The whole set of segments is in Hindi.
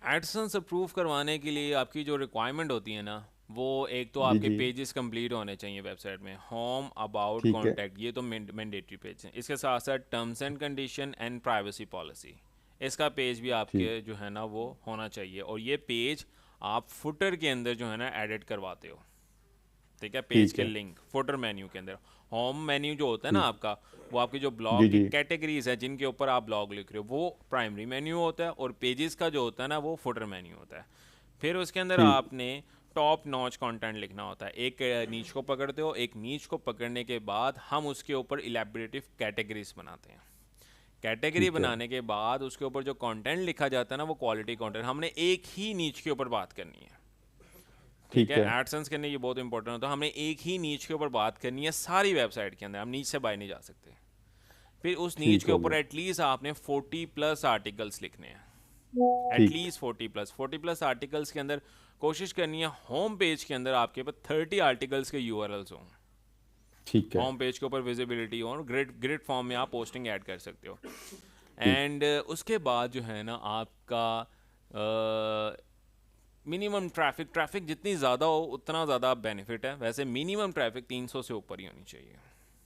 एडसेंस अप्रूव करवाने के लिए आपकी जो रिक्वायरमेंट होती है ना, वो एक तो जी आपके जी। पेजेस कंप्लीट होने चाहिए वेबसाइट में, होम, अबाउट, ठीक है। कॉन्टैक्ट, ये तो मैंडेटरी पेज हैं। इसके साथ साथ terms and condition and privacy policy, इसका पेज भी ठीक। आपके जो है ना वो होना चाहिए। और ये पेज आप फुटर के अंदर जो है ना एडिट करवाते हो, ठीक है, पेज ठीक के है। लिंक फुटर मेन्यू के अंदर। होम मेन्यू जो होता है ना ठीक। आपका, वो आपकी जो जी ब्लॉग की जी। कैटेगरीज है जिनके ऊपर आप ब्लॉग लिख रहे हो, वो प्राइमरी मेन्यू होता है, और पेजेस का जो होता है ना वो फुटर मेन्यू होता है। फिर उसके अंदर ठीक। आपने टॉप नॉच कंटेंट लिखना होता है। एक नीच को पकड़ते हो, एक नीच को पकड़ने के बाद हम उसके ऊपर इलेबरेटिव कैटेगरीज बनाते हैं। कैटेगरी ठीक है। बनाने के बाद उसके ऊपर जो कंटेंट लिखा जाता है ना, वो क्वालिटी कंटेंट, हमने एक ही नीच के ऊपर बात करनी है। ठीक ठीक है, है। एडसेंस करने ये बहुत इंपॉर्टेंट होता है, हमने एक ही नीच के ऊपर बात करनी है सारी वेबसाइट के अंदर, हम नीच से बाहर नहीं जा सकते। फिर उस नीच ठीक के हो ऊपर गया। एटलीस्ट आपने 40+ आर्टिकल्स लिखने हैं। ठीक। एटलीस्ट 40+ आर्टिकल्स के अंदर कोशिश करनी है होम पेज के अंदर आपके पास 30 आर्टिकल्स के यूआरएल्स हों। ठीक है। होम पेज के ऊपर विजिबिलिटी हो, और ग्रिड ग्रिड फॉर्म में आप पोस्टिंग ऐड कर सकते हो। ठीक। एंड उसके बाद जो है ना आपका मिनिमम ट्रैफिक, जितनी ज़्यादा हो उतना ज़्यादा बेनिफिट है। वैसे मिनिमम ट्रैफिक 300 से ऊपर ही होनी चाहिए,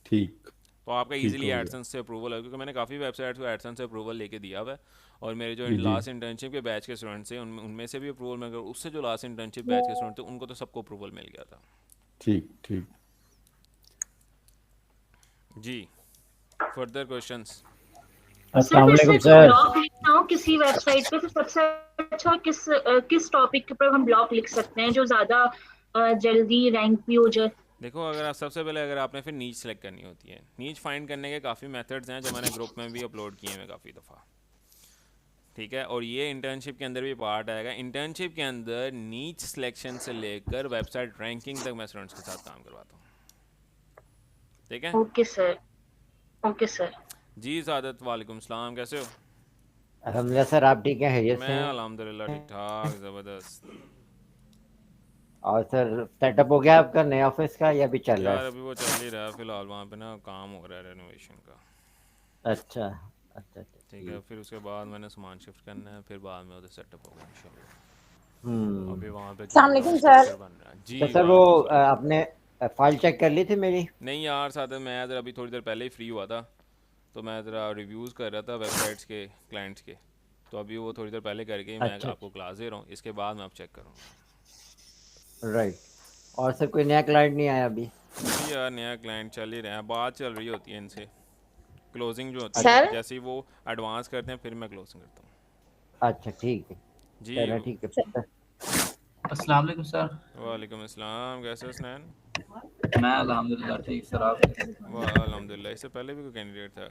ठीक। तो आपका ठीक इजीली हो गया। एडसेंस से अप्रूवल है, क्योंकि मैंने काफ़ी वेबसाइट्स को एडसेंस से अप्रूवल लेके दिया हुआ है। और मेरे जो जी जी। लास्ट इंटर्नशिप के बैच के स्टूडेंट्स थे, उनमें उनमें से भी अप्रूवल, मगर उससे जो लास्ट इंटर्नशिप बैच के स्टूडेंट थे उनको तो सबको अप्रूवल मिल गया था। ठीक। ठीक। जी, फर्दर क्वेश्चंस? सर अस्सलाम जैसे वालेकुम कोई सर। ब्लॉग लिखना हो किसी वेबसाइट पे, तो सबसे अच्छा किस टॉपिक के ऊपर हम ब्लॉग लिख सकते हैं जो ज्यादा जल्दी रैंक भी हो जाए? देखो, अगर आप सबसे पहले, अगर आपने फिर नीच सेलेक्ट करनी होती है, नीच फाइंड करने के काफ़ी मेथड्स हैं जो मैंने ग्रुप में भी अपलोड किए हैं काफ़ी दफ़ा। ठीक है, और ये इंटर्नशिप के अंदर भी पार्ट आएगा। इंटर्नशिप के अंदर नीच सिलेक्शन से लेकर वेबसाइट रैंकिंग तक मैं स्टूडेंट्स के साथ काम करवाता हूँ। ठीक है। Okay sir. Okay sir. जी सादत, वालेकुम सलाम, कैसे हो? अल्हम्दुलिल्लाह सर, आप ठीक हैं? खैरियत मैं से अल्हम्दुलिल्लाह ठीक हैं? ठाक, ज़बरदस्त। और सर सेटअप हो गया आपका नए ऑफिस का या भी चल रहा यार है? अभी वो चल ही रहा है फ़िलहाल, वहाँ पे ना काम हो रहा है रेनोवेशन का। अच्छा अच्छा अच्छा, ठीक है, ठीक। फिर उसके बाद मैंने सामान शिफ्ट करना है, फिर बाद में उधर सेटअप होगा इंशाल्लाह। अभी हम्म। वहाँ पे चल अस्सलाम रहा है, वालेकुम सर। स्ट्रक्चर बन रहा है। जी तो सर वो वालेकुम सलाम। आपने फाइल चेक कर ली थी मेरी? नहीं यार सादत, मैं ज़रा अभी थोड़ी देर पहले ही फ्री हुआ था, तो मैं ज़रा रिव्यूज़ कर रहा था वेबसाइट्स के, क्लाइंट्स के। तो अभी वो थोड़ी देर पहले करके ही मैं अच्छा आपको क्लास दे रहा हूँ, इसके बाद मैं अब चेक करूँगा। राइट। और सर कोई नया क्लाइंट नहीं आया अभी? नहीं यार, नया क्लाइंट चल ही रहे हैं, बात चल रही होती है इनसे, क्लोजिंग जो होती है सर जैसे ही वो एडवांस करते हैं फिर मैं क्लोजिंग करता हूँ। अच्छा ठीक है। जी। चलो ठीक है फिर सर। अस्सलाम वालेकुम सर। वालेकुम अस्सलाम, कैसे हो स्नैन? मैं अल्हम्दुलिल्लाह ठीक सर, आप कैसे हैं? वाह अल्हम्दुलिल्लाह। इससे पहले भी कोई कैंडिडेट था,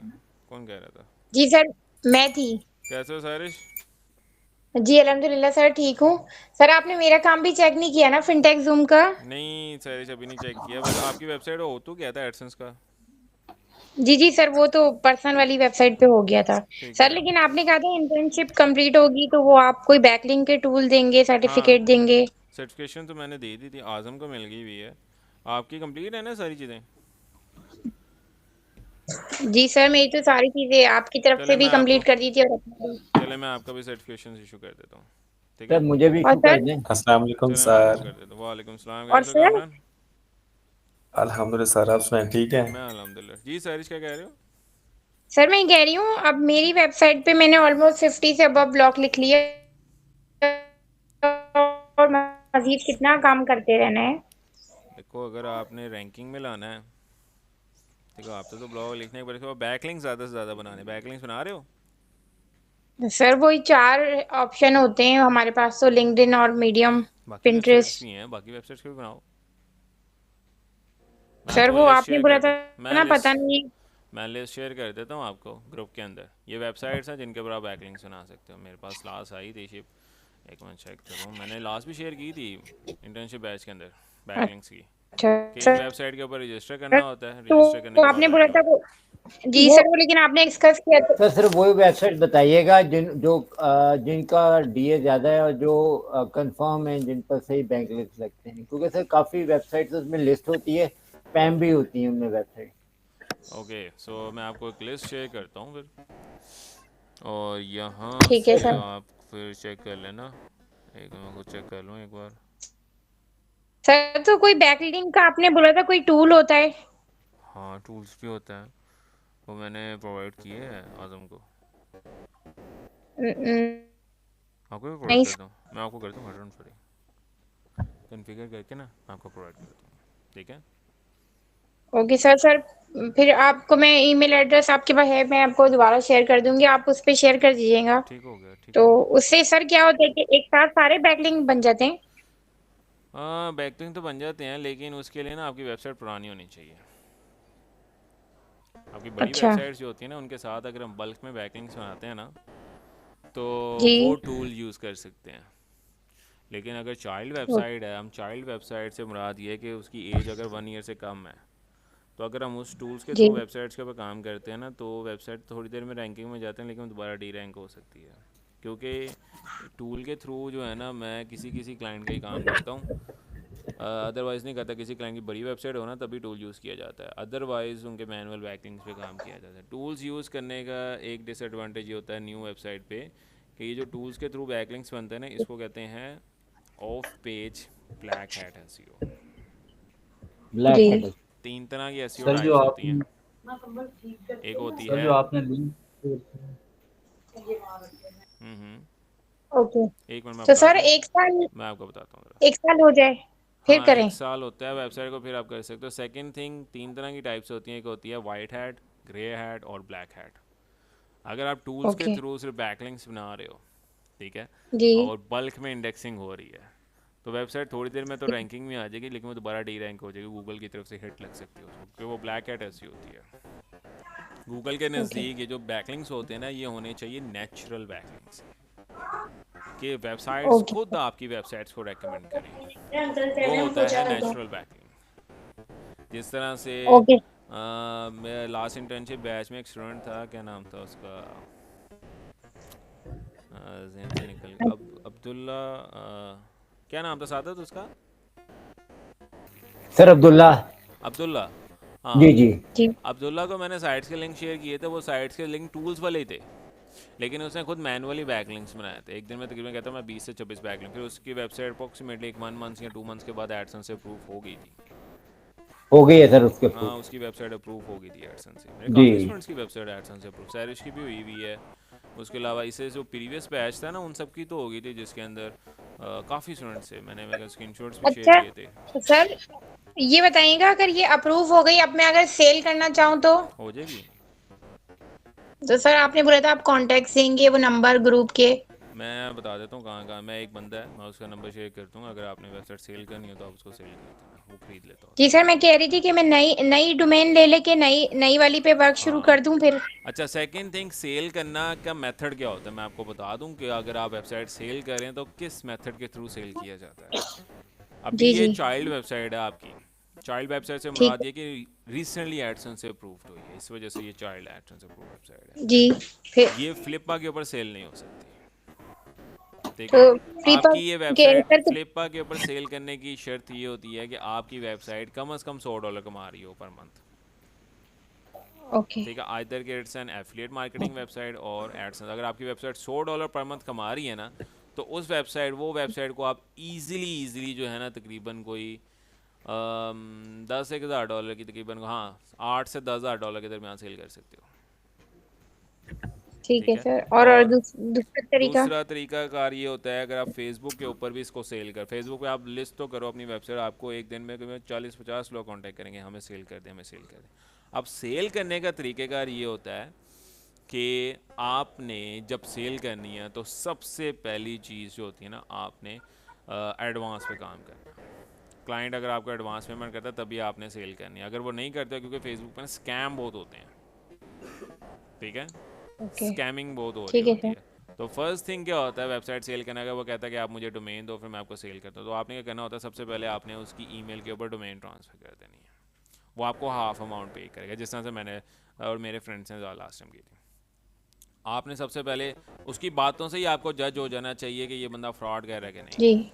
कौन कह रहा था? जी सर, मैं थी। कैसे हो सारिश? जी अल्हम्दुलिल्लाह सर, ठीक हूँ। सर आपने मेरा काम भी चेक नहीं किया ना, फिनटेक जूम का? नहीं सारिश, अभी नहीं चेक किया, बस आपकी वेबसाइट हो तो क्या था एडसेंस का। जी जी सर, वो तो पर्सनल वाली वेबसाइट पे हो गया था। ठीक सर है। लेकिन आपने कहा था इंटर्नशिप कंप्लीट होगी तो वो आप कोई बैकलिंक के टूल देंगे, हाँ, सर्टिफिकेट देंगे? सर्टिफिकेशन तो मैंने दे दी थी, आज़म को मिल गई हुई है। आपकी कंप्लीट है ना सारी चीज़ें? जी सर, मेरी तो सारी चीजें आपकी तरफ चले से मैं भी आपको कंप्लीट कर दी थी और अपनी भी। चले मैं आपका भी सर्टिफिकेशन इशू कर देता हूँ। ठीक सर है, मुझे भी और इशू कर सर दें। अस्सलाम वालेकुम चले मैं आपको भी सर। कर देता हूँ। वालेकुम सलाम, और कैसे हो सर कामरान? अल्हम्दुलिल्लाह सर, आप सुनाएं ठीक है? मैं अल्हम्दुलिल्लाह। जी सारिश, क्या कह रहे हो? सर मैं कह रही हूँ अब मेरी वेबसाइट पे मैंने ऑलमोस्ट 50 से अबव ब्लॉक लिख लिए और मजीद कितना काम करते रहना है? देखो, अगर आपने रैंकिंग में लाना है, देखो आपसे तो ब्लॉग लिखने के पड़ेगा, बैकलिंक ज़्यादा से ज़्यादा बनाने, बैकलिंक्स बना रहे हो? सर वही 4 ऑप्शन होते हैं हमारे पास तो, लिंक्डइन और मीडियम, बाकी वेबसाइट्स पिंटरेस्ट। भी हैं, बाकी वेबसाइट्स के भी बनाओ। मैं सर आपको वो लिस्ट आपने शेयर बोला कर था दूँ? मैं ना, पता लिस्ट नहीं। मैं लिस्ट शेयर कर देता हूँ आपको ग्रुप के अंदर। ये वेबसाइट्स हैं जिनके ऊपर आप बैकलिंक्स बना सकते हो। मेरे पास लास्ट आई थी शिप, एक मिनट चेक करूँ, मैंने लास्ट भी शेयर की थी इंटर्नशिप बैच के अंदर बैकलिंक्स की। अच्छा कि एक सर, वेबसाइट के ऊपर रजिस्टर करना होता है, रजिस्टर करने तो के बाद आपने बोला था बैकलिंक। वो, जी सर वो लेकिन आपने डिस्कस किया तो। सर सिर्फ वही वेबसाइट बताइएगा जिनका डीए ज्यादा है और जो कंफर्म है, जिन पर सही बैंक लिंक्स लगते हैं, क्योंकि सर काफी वेबसाइट्स उसमें लिस्ट होती है, स्पैम भी होती है उनमें वेबसाइट। ओके, सो मैं आपको एक लिस्ट शेयर करता हूँ फिर, और यहाँ ठीक है से सर। आप फिर चेक कर लेना, एक मैं खुद चेक कर लूँ एक बार। सर तो कोई बैकलिंक का आपने बोला था कोई टूल होता है? हाँ टूल्स भी होता है, वो मैंने प्रोवाइड किए हैं आज़म को। आपको भी प्रोवाइड नहीं करता हूँ, मैं आपको करता हूँ, डोंट वरी, कॉन्फ़िगर करके ना आपको प्रोवाइड करता हूँ, ठीक है। Okay sir. सर फिर आपको मैं ईमेल एड्रेस आपके पास है, मैं आपको दोबारा शेयर कर दूंगी, आप उस पर शेयर कर दीजिएगा। ठीक हो गया, ठीक तो हो गया। उससे सर क्या होता है कि एक साथ सारे बैकलिंक बन जाते हैं? हाँ बैकलिंक तो बन जाते हैं, लेकिन उसके लिए ना आपकी वेबसाइट पुरानी होनी चाहिए। आपकी बड़ी अच्छा वेबसाइट्स जो होती है ना, उनके साथ अगर हम बल्क में बैकलिंक्स बनाते हैं ना, तो जी वो टूल यूज़ कर सकते हैं। लेकिन अगर चाइल्ड वेबसाइट है, हम चाइल्ड वेबसाइट से मुराद ये है कि उसकी एज अगर 1 ईयर से कम है, तो अगर हम उस टूल्स के जी थ्रू वेबसाइट्स के ऊपर काम करते हैं ना, तो वेबसाइट थोड़ी देर में रैंकिंग में जाते हैं, लेकिन दोबारा डी रैंक हो सकती है। क्योंकि टूल के थ्रू जो है ना, मैं किसी किसी क्लाइंट का ही काम करता हूँ, अदरवाइज़ नहीं करता। किसी क्लाइंट की बड़ी वेबसाइट हो ना, तभी टूल यूज़ किया जाता है, अदरवाइज़ उनके मैनुअल बैकलिंग्स पे काम किया जाता है। टूल्स यूज़ करने का एक डिसएडवांटेज ये होता है न्यू वेबसाइट पे, कि ये जो टूल्स के थ्रू बैकलिंक्स बनते हैं ना, इसको कहते हैं off page black hat SEO. Black जी हैट। 3 तरह की एसईओ सर जो टाइप्स होती हैं। आपने एक होती सर है जो आपने लिंक ओके। एक मिनट मैं तो सर बताता हूँ, एक साल, मैं आपको बताता हूँ ज़रा। 1 साल हो जाए फिर हाँ करें? 1 साल होता है वेबसाइट को, फिर आप कर सकते हो। सेकंड थिंग, 3 तरह की टाइप्स होती हैं, एक होती है वाइट हैट, ग्रे हैट और ब्लैक हैट। अगर आप टूल्स के ओके थ्रू सिर्फ बैकलिंक्स बना रहे हो, ठीक है, जी और बल्क में इंडेक्सिंग हो रही है, तो वेबसाइट थोड़ी देर में तो रैंकिंग में आ जाएगी, लेकिन वो दोबारा डी रैंक हो जाएगी, गूगल की तरफ से हिट लग सकती है उसको, क्योंकि वो ब्लैक हैट ऐसी होती है। गूगल के ओके नज़दीक ये जो बैकलिंक्स होते हैं ना, ये होने चाहिए नेचुरल बैकलिंक्स, कि वेबसाइट्स ओके खुद आपकी वेबसाइट्स को रेकमेंड करें, वो होता है नेचुरल बैकलिंक। जिस तरह से ओके मेरा लास्ट इंटर्नशिप बैच में एक स्टूडेंट था, क्या नाम था उसका, ज़हन से निकल गया, अब्दुल्ला, क्या नाम था सादत उसका? सर अब्दुल्ला। अब्दुल्ला, हाँ। जी जी। जी अब्दुल्ला को मैंने साइट्स के लिंक शेयर किए थे, वो साइट्स के लिंक टूल्स वाले ही थे, लेकिन उसने खुद मैनुअली बैकलिंक्स बनाए थे। एक दिन में तकरीबन कहता मैं 20 से 26 बैकलिंक, फिर उसकी वेबसाइट अप्रॉक्सीमेटली 1 मंथ या 2 मंथ्स के बाद एडसन से अप्रूव हो गई थी। हो गई है सर उसके हाँ proof। उसकी वेबसाइट अप्रूव हो गई थी एडसन से। मेरे जी काफ़ी स्टूडेंट्स की वेबसाइट एडसन से अप्रूव, सैरिश की भी हुई है। उसके अलावा इसे जो प्रीवियस बैच था ना, उन सब की तो हो गई थी, जिसके अंदर काफ़ी स्टूडेंट्स से मैंने मेरे स्क्रीनशॉट्स भी शेयर अच्छा। किए थे। तो सर ये बताइएगा, अगर ये अप्रूव हो गई, अब मैं अगर सेल करना चाहूँ तो? हो जाएगी। तो सर आपने बोला था आप कॉन्टेक्ट देंगे, वो नंबर ग्रुप के। मैं बता देता हूँ कहाँ कहाँ। मैं एक बंदा है, मैं उसका नंबर शेयर करता हूँ, अगर आपने वेबसाइट सेल करनी हो तो आप उसको सेल कर देना, वो खरीद लेता जी होता सर, मैं कह रही थी कि मैं नई नई डोमेन ले लेके नई नई वाली पे वर्क है। शुरू हाँ कर दूं फिर? अच्छा, सेकंड थिंग, सेल करना का मेथड क्या होता है, मैं आपको बता दूं कि अगर आप वेबसाइट सेल करें तो किस मेथड के थ्रू सेल किया जाता है। अभी जी ये जी चाइल्ड वेबसाइट है आपकी, चाइल्ड वेबसाइट से ठीक मुराद ये कि रिसेंटली एडसन से अप्रूव्ड हुई है, इस वजह से ये चाइल्ड एडसन से अप्रूव वेबसाइट है। जी। फिर ये फ्लिपा के ऊपर सेल नहीं हो सकती, ठीक तो है। फ्री पर आपकी ये के वेबसाइट सर फ्लिपा के ऊपर सेल करने की शर्त ये होती है कि आपकी वेबसाइट कम से कम $100 कमा रही हो पर मंथ, ओके ठीक है। आइदर के it's an affiliate marketing website और एडसेंस। अगर आपकी वेबसाइट $100 पर मंथ कमा रही है ना, तो उस वो वेबसाइट को आप इजीली जो है ना, तकरीबन कोई 10 से $1,000 की तकरीबन, हाँ 8 से $10,000 के दरमियान सेल कर सकते हो, ठीक ठीक है है। सर। और और दूसरा तरीका? दूसरा तरीका कार ये होता है, अगर आप फेसबुक के ऊपर भी इसको सेल कर, फेसबुक पे आप लिस्ट तो करो अपनी वेबसाइट, आपको एक दिन में 40-50 लोग कांटेक्ट करेंगे, हमें सेल कर दें, हमें सेल कर दें। अब सेल करने का तरीक़ेकार ये होता है कि आपने जब सेल करनी है, तो सबसे पहली चीज़ जो होती है ना, आपने एडवांस पे काम करना है। क्लाइंट अगर आपको एडवांस पेमेंट करता है तभी आपने सेल करनी है, अगर वो नहीं करता, क्योंकि फेसबुक पर स्कैम बहुत होते हैं, ठीक है, ओके स्कैमिंग बहुत हो रही ठीक है होती सर। है। तो फर्स्ट थिंग क्या होता है वेबसाइट सेल करने का, वो कहता है कि आप मुझे डोमेन दो, फिर मैं आपको सेल करता हूँ। तो आपने क्या करना होता है, सबसे पहले आपने उसकी ईमेल के ऊपर डोमेन ट्रांसफ़र कर देनी है, वो आपको हाफ अमाउंट पे करेगा, जिस तरह से मैंने और मेरे फ्रेंड्स ने लास्ट टाइम की थी। आपने सबसे पहले उसकी बातों से ही आपको जज हो जाना चाहिए कि ये बंदा फ्रॉड कर रहा है कि नहीं। जी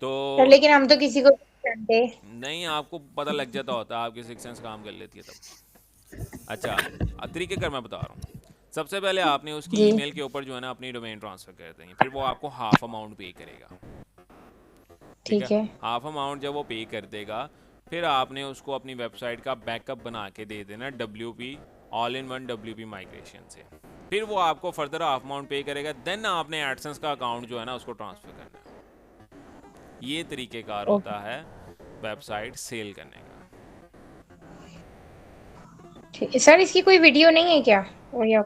तो सर, लेकिन हम तो किसी को नहीं जानते। नहीं, आपको पता लग जाता होता है, आपकी सिक्स सेंस काम कर लेती है तब। अच्छा, तरीके कर मैं बता रहा हूँ। सबसे पहले आपने उसकी जी ईमेल के ऊपर जो है ना अपनी डोमेन ट्रांसफ़र कर देंगे, फिर वो आपको हाफ अमाउंट पे करेगा। ठीक है, ठीक है। हाफ अमाउंट जब वो पे कर देगा, फिर आपने उसको अपनी वेबसाइट का बैकअप बना के दे देना WP all in one WP migration से। फिर वो आपको फर्दर हाफ अमाउंट पे करेगा, देन आपने एडसेंस का अकाउंट जो है ना उसको ट्रांसफ़र करना है। ये तरीक़ेकार होता है वेबसाइट सेल करने का। ठीक है सर, इसकी कोई वीडियो नहीं है क्या, और या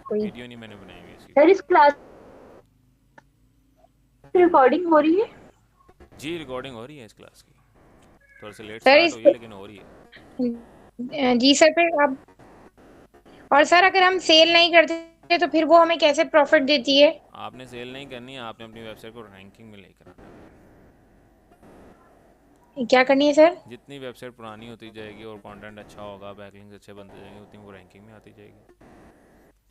कोई? वीडियो नहीं मैंने बनाई हुई इसकी। सर इस क्लास की रिकॉर्डिंग हो रही है? जी रिकॉर्डिंग हो रही है इस क्लास की, थोड़ा सा लेट सर स्टार्ट इस हुई है लेकिन हो रही है। जी सर, फिर आप, और सर अगर हम सेल नहीं करते तो फिर वो हमें कैसे प्रॉफिट देती है? आपने सेल नहीं करनी है, आपने अपनी वेबसाइट को रैंकिंग में लेकर आना है। क्या करनी है सर? जितनी वेबसाइट पुरानी होती जाएगी और कंटेंट अच्छा होगा, बैकलिंक्स अच्छे बनते जाएंगे, उतनी वो रैंकिंग में आती जाएगी।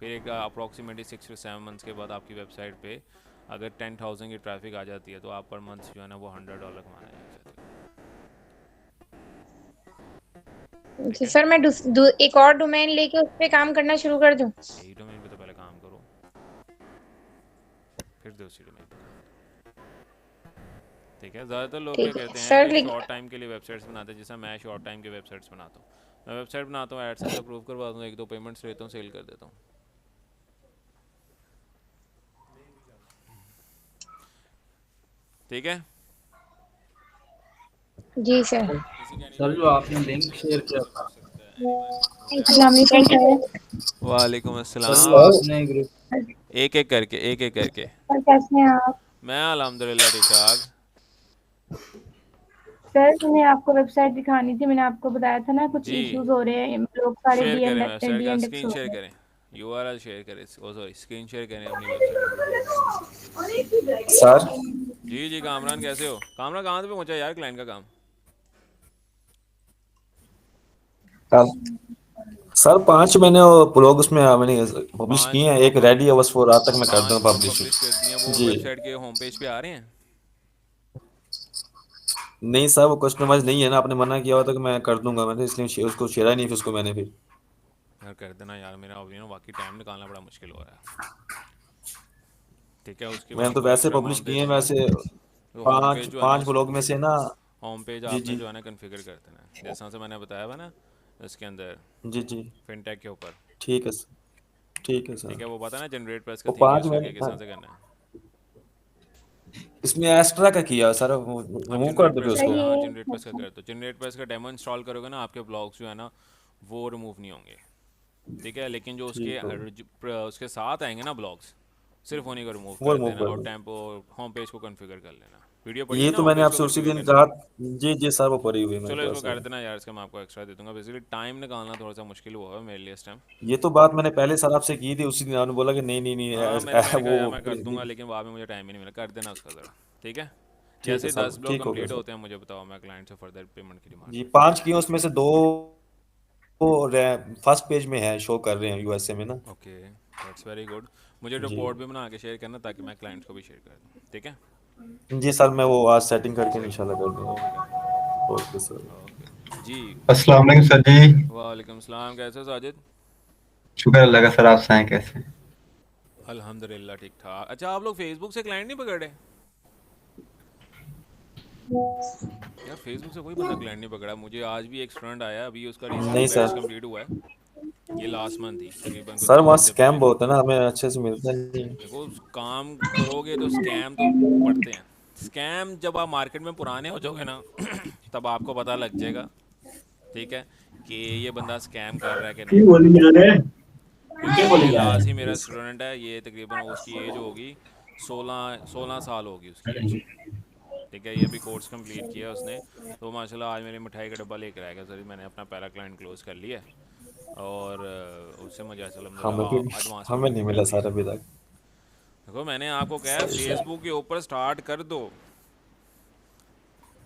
फिर एक अप्रॉक्सीमेटली 6 से 7 मंथ्स के बाद आपकी वेबसाइट पे अगर 10,000 की ट्रैफिक आ जाती है तो आप पर मंथ जो है ना वो $100 कमाने लग जाते हो। तो सर मैं एक और डोमेन लेके उस पे काम करना शुरू कर दूं? यही डोमेन पे तो पहले काम करो, फिर दूसरी डोमेन पे काम करो। ठीक है, ज़्यादातर लोग क्या ठीक है कहते हैं सर, कि लेकिन शॉर्ट टाइम के लिए वेबसाइट्स बनाते हैं, जैसा मैं शॉर्ट टाइम के वेबसाइट्स बनाता हूँ। मैं वेबसाइट बनाता हूँ, एडसेंस अप्रूव करवाता हूँ, 1-2 पेमेंट्स लेता हूँ, सेल कर देता हूँ। ठीक है जी सर। सर जो आपने लिंक शेयर किया था, अस्सलाम वालेकुम सर। वालेकुम सर जो अस्सलाम। आपने ग्रुप, एक एक करके। सर कैसे हैं आप? मैं अल्हम्दुलिल्लाह ठीक ठाक। सर मैंने आपको वेबसाइट दिखानी थी, मैंने आपको बताया था ना कुछ जी इश्यूज हो रहे हैं, लोग सारे शेयर करें वेबसाइट का, डी-इंडेक्स स्क्रीन हो शेयर रहे हैं। करें, URL शेयर करें, ओ सॉरी स्क्रीन शेयर करें अपनी वेबसाइट की। सर जी जी कामरान कैसे हो? कामरान कहाँ पे पहुँचा यार क्लाइंट का काम? सर 5 मैंने ब्लॉग उसमें मैंने पब्लिश 5 किए हैं, ब्लॉग एक रेडी है, बस वो रात तक मैं कर दूँ 5 ब्लॉग पब्लिश। पब्लिश कर दिए, वो जी वेबसाइट के होम पेज पे आ रहे हैं? नहीं सर, वो कस्टमाइज नहीं है ना, आपने मना किया हुआ था कि मैं कर दूंगा, मैंने इसलिए उसको शेयर ही नहीं, फिर उसको मैंने फिर यार कर देना यार, मेरा अभी ना बाकी टाइम निकालना बड़ा मुश्किल हो रहा है। ठीक है, उसके मैंने बाद तो कोई वैसे एक्स्ट्रा पब्लिश अमाउंट दे किए हैं दूंगा। वैसे तो होम पाँच पेज जो है ना पाँच ब्लॉग में से ना। होम पेज जी आपने जी जो है ना कन्फिगर कर देना है, जैसा से मैंने बताया हुआ ना इसके अंदर जी जी फिनटेक के ऊपर। ठीक है सर, ठीक है ठीक सर। है, वो पता है ना जनरेट प्रेस का वो थीम 5 यूज़ करके मैंने, किस तरह हाँ, से करना है। इसमें एक्स्ट्रा का किया सर, आप रिमूव कर जनरेट दो फिर प्रेस उसको। का, हाँ ये जनरेट प्रेस का कर दो। जनरेट प्रेस का डेमो इंस्टॉल करोगे ना, आपके ब्लॉग्स जो है ना वो रिमूव नहीं होंगे। ठीक है, लेकिन जो उसके ठीक है, उसके साथ आएंगे ना ब्लॉग्स, सिर्फ उन्हीं को रिमूव वो कर रिमूव देना कर और दो। टेम्पो होम पेज को कॉन्फ़िगर कर लेना। वीडियो पड़ी है ये ना तो होम मैंने पेज को आपसे उसी कॉन्फ़िगर दिन करने की? रात, जी जी सर, वो पड़ी हुई है मेरे चलो इसको पास कर वो। देना यार, इसका मैं आपको एक्स्ट्रा दे दूंगा। बेसिकली टाइम निकालना थोड़ा सा मुश्किल हुआ है मेरे लिए इस टाइम। ये तो बात मैंने पहले सर आपसे की थी, उसी दिन आपने बोला कि नहीं नहीं नहीं हाँ मैंने कहा यार वो मैं कर दूंगा, लेकिन बाद में मुझे टाइम ही नहीं मिला। कर देना उसका ज़रा, ठीक है? ठीक है जैसे ही 10 सर, ब्लॉक ठीक हो गया कंप्लीट सर। होते हैं मुझे बताओ, मैं क्लाइंट से फर्दर पेमेंट की डिमांड जी करता 5 किए, उसमें से 2 फर्स्ट पेज में है, शो कर रहे हैं यूएसए में ना। हूँ। Okay that's very good. मुझे जी रिपोर्ट भी बना के शेयर करना ताकि मैं क्लाइंट्स को भी शेयर कर दूँ, ठीक है? जी सर, मैं वो आज सेटिंग करके चलो इंशाल्लाह कर ओके दूंगा। Okay sir. ओके जी। अस्सलाम वालेकुम सर जी। वालेकुम सलाम, कैसे हो साजिद? शुक्र अल्लाह का। सर आप सुनाएं कैसे? अल्हम्दुलिल्लाह ठीक ठाक। अच्छा आप लोग फेसबुक से क्लाइंट नहीं पकड़े? यार फेसबुक से कोई बंदा क्लाइंट नहीं पकड़ा। मुझे आज भी एक स्टूडेंट आया, अभी उसका रिसेंटली नहीं बैच सर, कंप्लीट हुआ है, ये लास्ट मंथ ही तकरीबन कुछ सर 2 वहाँ हफ्ते स्कैम पहले। बहुत है ना, हमें अच्छे से मिलता नहीं है। देखो काम करोगे तो स्कैम तो पड़ते हैं। स्कैम जब आप मार्केट में पुराने हो जाओगे ना तब आपको पता लग जाएगा, ठीक है, कि ये बंदा स्कैम कर रहा है कि नहीं कर रहा। क्योंकि ये लास्ट ही मेरा स्टूडेंट है, ये तकरीबन उसकी एज होगी 16 साल होगी उसकी एज। ठीक है, ये अभी कोर्स कंप्लीट किया उसने, तो माशाल्लाह आज मेरी मिठाई का डब्बा लेकर आएगा। सर मैंने अपना पहला क्लाइंट क्लोज कर लिया है और उससे मुझे हमें भी, अलहमदिल्ला एडवांस हमें पेमेंट नहीं भी मिला मिल गई। सर अभी तक। देखो मैंने आपको कहा है सही सर। फेसबुक के ऊपर स्टार्ट कर दो,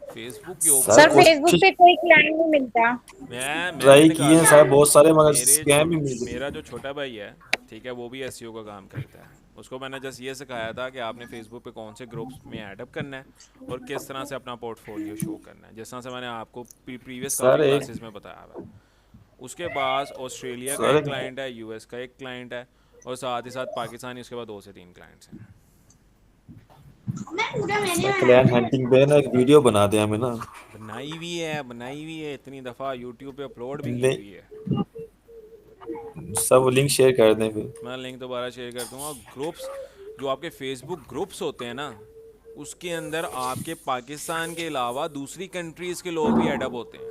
फेसबुक के सर ऊपर। सर फेसबुक कोशिश पे कोई क्लाइंट नहीं मिलता। मैं ट्राई किए हैं निकालता सर हूँ। बहुत सारे, मगर मेरे स्कैम ही मिल मेरा जो छोटा भाई है, ठीक है, वो भी एसईओ का काम करता है। उसको मैंने जस्ट ये सिखाया था कि आपने फेसबुक पे कौन से ग्रुप्स में ऐड अप करना है और किस तरह से अपना पोर्टफोलियो शो करना है, जिस तरह से मैंने आपको प्रीवियस काफ़ी सर एक क्लासेस में बताया हुआ है। उसके बाद ऑस्ट्रेलिया का सर एक एक क्लाइंट है, यूएस का एक क्लाइंट है, और साथ ही साथ पाकिस्तानी उसके बाद 2 से 3 क्लाइंट्स हैं। क्लाइंट हंटिंग पे ना एक वीडियो बना दे हमें ना। बनाई हुई है, इतनी दफ़ा यूट्यूब पे अपलोड भी की नहीं, हुई है। सब लिंक शेयर कर दें फिर। मैं लिंक दोबारा शेयर कर दूंगा। ग्रुप्स जो आपके फेसबुक ग्रुप्स होते हैं ना, उसके अंदर आपके पाकिस्तान के अलावा दूसरी कंट्रीज़ के लोग भी एडअप होते हैं।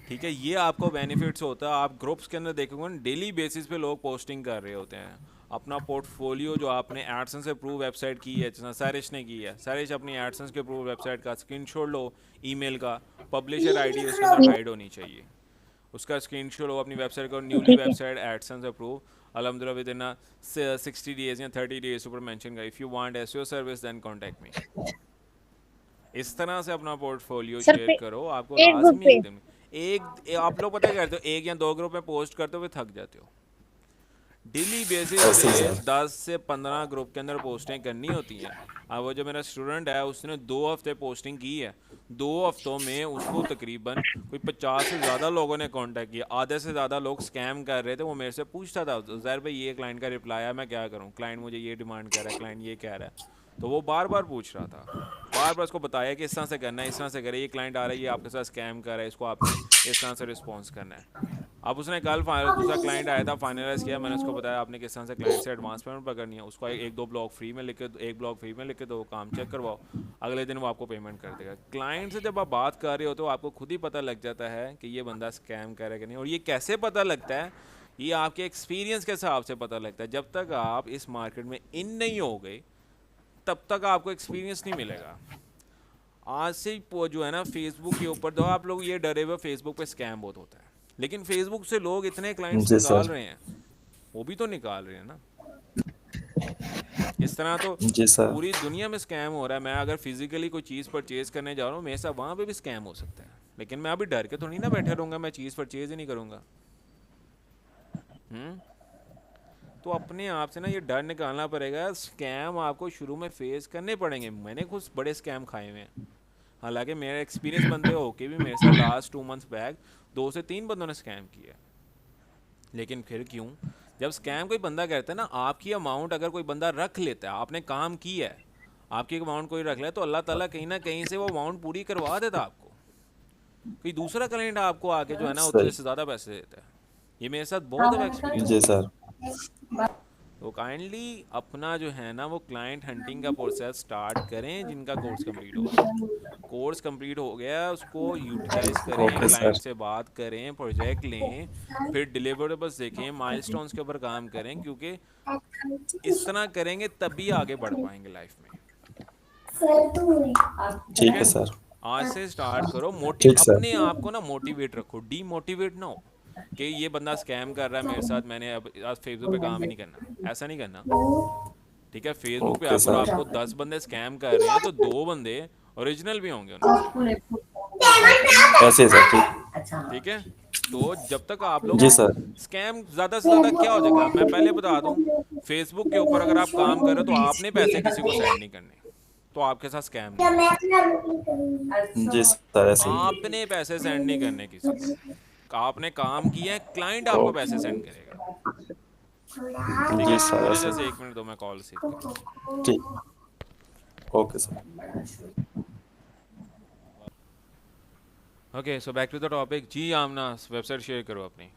ठीक है, ये आपको बेनिफिट्स होता है। आप ग्रुप्स के अंदर देखोगे ना, डेली बेसिस पे लोग पोस्टिंग कर रहे होते हैं अपना पोर्टफोलियो जो आपने एडसेंस से प्रूव वेबसाइट की है, जैसा सारिश ने की है। सारिश अपनी एडसेंस के प्रूव वेबसाइट का स्क्रीनशॉट लो, ईमेल का, पब्लिशर आईडी उसके अंदर हाइड होनी चाहिए, उसका स्क्रीनशॉट लो अपनी वेबसाइट का, न्यूली ठीक है। वेबसाइट एडसेंस अप्रूव अलहमदिल्ला विद इन 60 डेज या 30 डेज ऊपर मेंशन का, if you want SEO service then contact me. इस तरह से अपना पोर्टफोलियो सर शेयर पे करो, आपको एक ग्रुप लाजमी पे एकदम आप लोग पता क्या करते हो, 1 या 2 ग्रुप में पोस्ट करते हो, फिर थक जाते हो। डेली बेसिस ऐसे ही पे सर। 10 से 15 ग्रुप के अंदर पोस्टें करनी होती हैं। अब वो जो मेरा स्टूडेंट है उसने 2 हफ्ते पोस्टिंग की है, 2 हफ्तों में उसको तकरीबन कोई 50 से ज़्यादा लोगों ने कांटेक्ट किया। आधे से ज़्यादा लोग स्कैम कर रहे थे। वो मेरे से पूछता था, ज़ाहिर भाई ये क्लाइंट का रिप्लाई है, मैं क्या करूँ, क्लाइंट मुझे ये डिमांड कर रहा है, क्लाइंट ये कह रहा है। तो वो बार बार पूछ रहा था, बार बार उसको बताया कि इस तरह से करना है, इस तरह से करे, ये क्लाइंट आ रहा है, ये आपके साथ स्कैम कर रहा है, इसको आपने इस तरह से रिस्पॉन्स करना है। अब उसने कल दूसरा क्लाइंट आया था, फाइनलाइज किया, मैंने उसको बताया आपने किस तरह से क्लाइंट से एडवांस पेमेंट पकड़नी है, उसको 1-2 ब्लॉक फ्री में लिख के, 1 ब्लॉक फ्री में लिख के दो, काम चेक करवाओ, अगले दिन वो आपको पेमेंट कर देगा। क्लाइंट से जब आप बात कर रहे हो तो आपको खुद ही पता लग जाता है कि ये बंदा स्कैम कर रहा है कि नहीं। और ये कैसे पता लगता है, ये आपके एक्सपीरियंस के हिसाब से पता लगता है। जब तक आप इस मार्केट में इन नहीं हो गए तब तक आपको एक्सपीरियंस नहीं मिलेगा। आज से जो है ना फेसबुक के ऊपर, तो आप लोग ये डरे हुए फेसबुक पे स्कैम बहुत होता है, लेकिन फेसबुक से लोग इतने क्लाइंट्स जी निकाल सर। रहे हैं, वो भी तो निकाल रहे हैं ना। इस तरह तो जी सर। पूरी दुनिया में स्कैम हो रहा है। मैं अगर फिजिकली कोई चीज़ परचेज करने जा रहा हूँ, मेरे साथ वहाँ पे भी स्कैम हो सकता है, लेकिन मैं अभी डर के थोड़ी ना बैठे रहूँगा, मैं चीज़ परचेज ही नहीं करूँगा। तो अपने आप से ना ये डर निकालना पड़ेगा। स्कैम आपको शुरू में फेस करने पड़ेंगे। मैंने खुद बड़े स्कैम खाए हुए हैं, हालांकि मेरा एक्सपीरियंस बंदे होके भी मेरे साथ लास्ट 2 मंथ्स बैक 2 से 3 बंदों ने स्कैम किया। लेकिन फिर क्यों, जब स्कैम कोई बंदा करता है ना, आपकी अमाउंट अगर कोई बंदा रख लेता है, आपने काम किया है, आपकी अमाउंट कोई रख ले, तो अल्लाह ताला कहीं ना कहीं से वो अमाउंट पूरी करवा देता आपको। कोई दूसरा क्लाइंट आपको आके जो है ना सही। उससे ज़्यादा पैसे देता है। ये मेरे साथ बहुत दफ़ा एक्सपीरियंस जी हुआ है। सर। तो काइंडली अपना जो है ना वो क्लाइंट हंटिंग का प्रोसेस स्टार्ट करें जिनका कोर्स कंप्लीट हो गया है। कोर्स कंप्लीट हो गया है, उसको यूटिलाइज करें, ओके क्लाइंट सर। से बात करें, प्रोजेक्ट लें, फिर डिलीवरेबल्स देखें, माइलस्टोन्स के ऊपर काम करें, क्योंकि इस तरह करेंगे तभी आगे बढ़ पाएंगे लाइफ में। ठीक ठीक है है, सर। आज से स्टार्ट करो। ठीक सर। अपने आप को ना मोटिवेट रखो, डीमोटिवेट ना हो कि ये बंदा स्कैम कर रहा है मेरे साथ, मैंने अब आज फेसबुक पे काम ही नहीं करना, ऐसा नहीं करना। ठीक है, फेसबुक पे ओके अगर सर। आपको 10 बंदे स्कैम कर रहे हैं तो 2 बंदे ओरिजिनल भी होंगे उनमें से। ऐसे ही सर। ठीक। ठीक है, तो जब तक आप लोग जी सर। स्कैम ज़्यादा से ज़्यादा क्या हो जाएगा, मैं पहले बता दूं, फेसबुक के ऊपर अगर आप काम कर रहे हो तो आपने पैसे किसी को सेंड नहीं करने, तो आपके साथ स्कैम नहीं होगा। जी सर। ऐसे ही। आपने पैसे सेंड नहीं करने किसी को, आपने काम किया है, क्लाइंट आपको पैसे सेंड करेगा। ठीक जी है, सर। मुझे ऐसे जैसे ही। 1 मिनट दो, मैं कॉल रिसीव करूँ। ठीक। Okay sir. Okay, so back to the topic. Ji Amna, website share करो अपनी।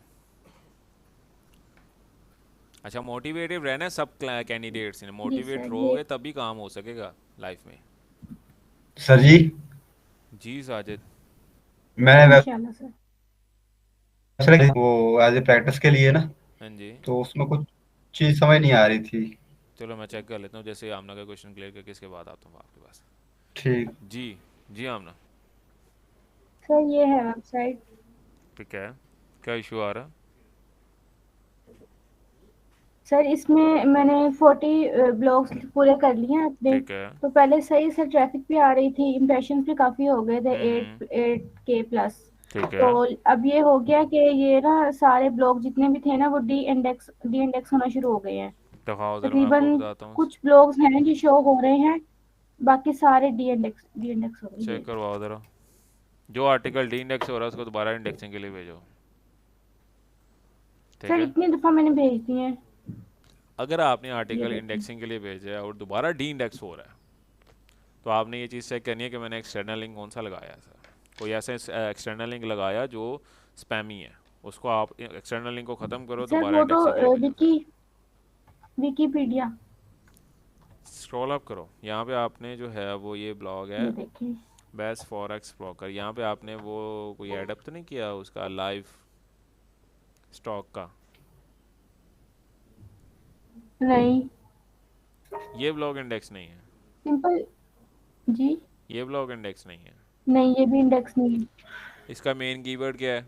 अच्छा, मोटिवेटिव रहना है सब कैंडिडेट्स ने, मोटिवेट सर ये रहोगे तभी काम हो सकेगा लाइफ में। सर जी, जी साजिद। मैंने इंशाल्लाह सर। वेबसाइट वो एज ए प्रैक्टिस के लिए ना, हाँ जी, तो उसमें कुछ चीज समझ नहीं आ रही थी। चलो मैं चेक कर लेता हूँ, जैसे आमना का क्वेश्चन क्लियर करके इसके बाद आता हूँ आपके पास। ठीक। जी जी आमना। सर ये है वेबसाइट। ठीक है, क्या इशू आ रहा है? सर इसमें मैंने 40 ब्लॉग्स पूरे कर लिए हैं अपने। ठीक है। तो पहले सही से ट्रैफिक भी आ रही थी, इम्प्रेशंस भी काफ़ी हो गए थे, हम्म, 8K प्लस। ठीक तो है। अब ये हो गया कि ये ना सारे ब्लॉग जितने भी थे ना वो डी इंडेक्स होना शुरू हो गए हैं। दिखाओ ज़रा, मैं आपको तकरीबन बताता हूँ। कुछ ब्लॉग्स हैं जो शो हो रहे हैं, बाकी सारे डी इंडेक्स हो गए चेक हैं। करवाओ ज़रा, जो आर्टिकल डी इंडेक्स हो रहा है उसको दोबारा इंडेक्सिंग के लिए भेजो। ठीक सर है। इतनी दफा मैंने भेज दिए हैं। अगर आपने आर्टिकल देखिए। इंडेक्सिंग के लिए भेजा है और दोबारा डी इंडेक्स हो रहा है तो आपने ये चीज़ चेक करनी है कि मैंने एक्सटर्नल लिंक कौन सा लगाया है सर। कोई ऐसा एक्सटर्नल लिंक लगाया जो स्पैमी है, उसको आप एक्सटर्नल लिंक को ख़त्म करो, सर दोबारा वो तो इंडेक्सिंग के लिए भेजो। विकीपीडिया स्क्रॉल अप करो, यहाँ पे आपने जो है वो ये ब्लॉग है ये देखिए। बेस्ट फॉरेक्स ब्रोकर, यहाँ पे आपने वो कोई एडअप तो नहीं किया उसका लाइव स्टॉक का? नहीं, ये ब्लॉग इंडेक्स नहीं है, सिंपल जी। ये ब्लॉग इंडेक्स नहीं है। नहीं, ये भी इंडेक्स नहीं है। इसका मेन कीवर्ड क्या है?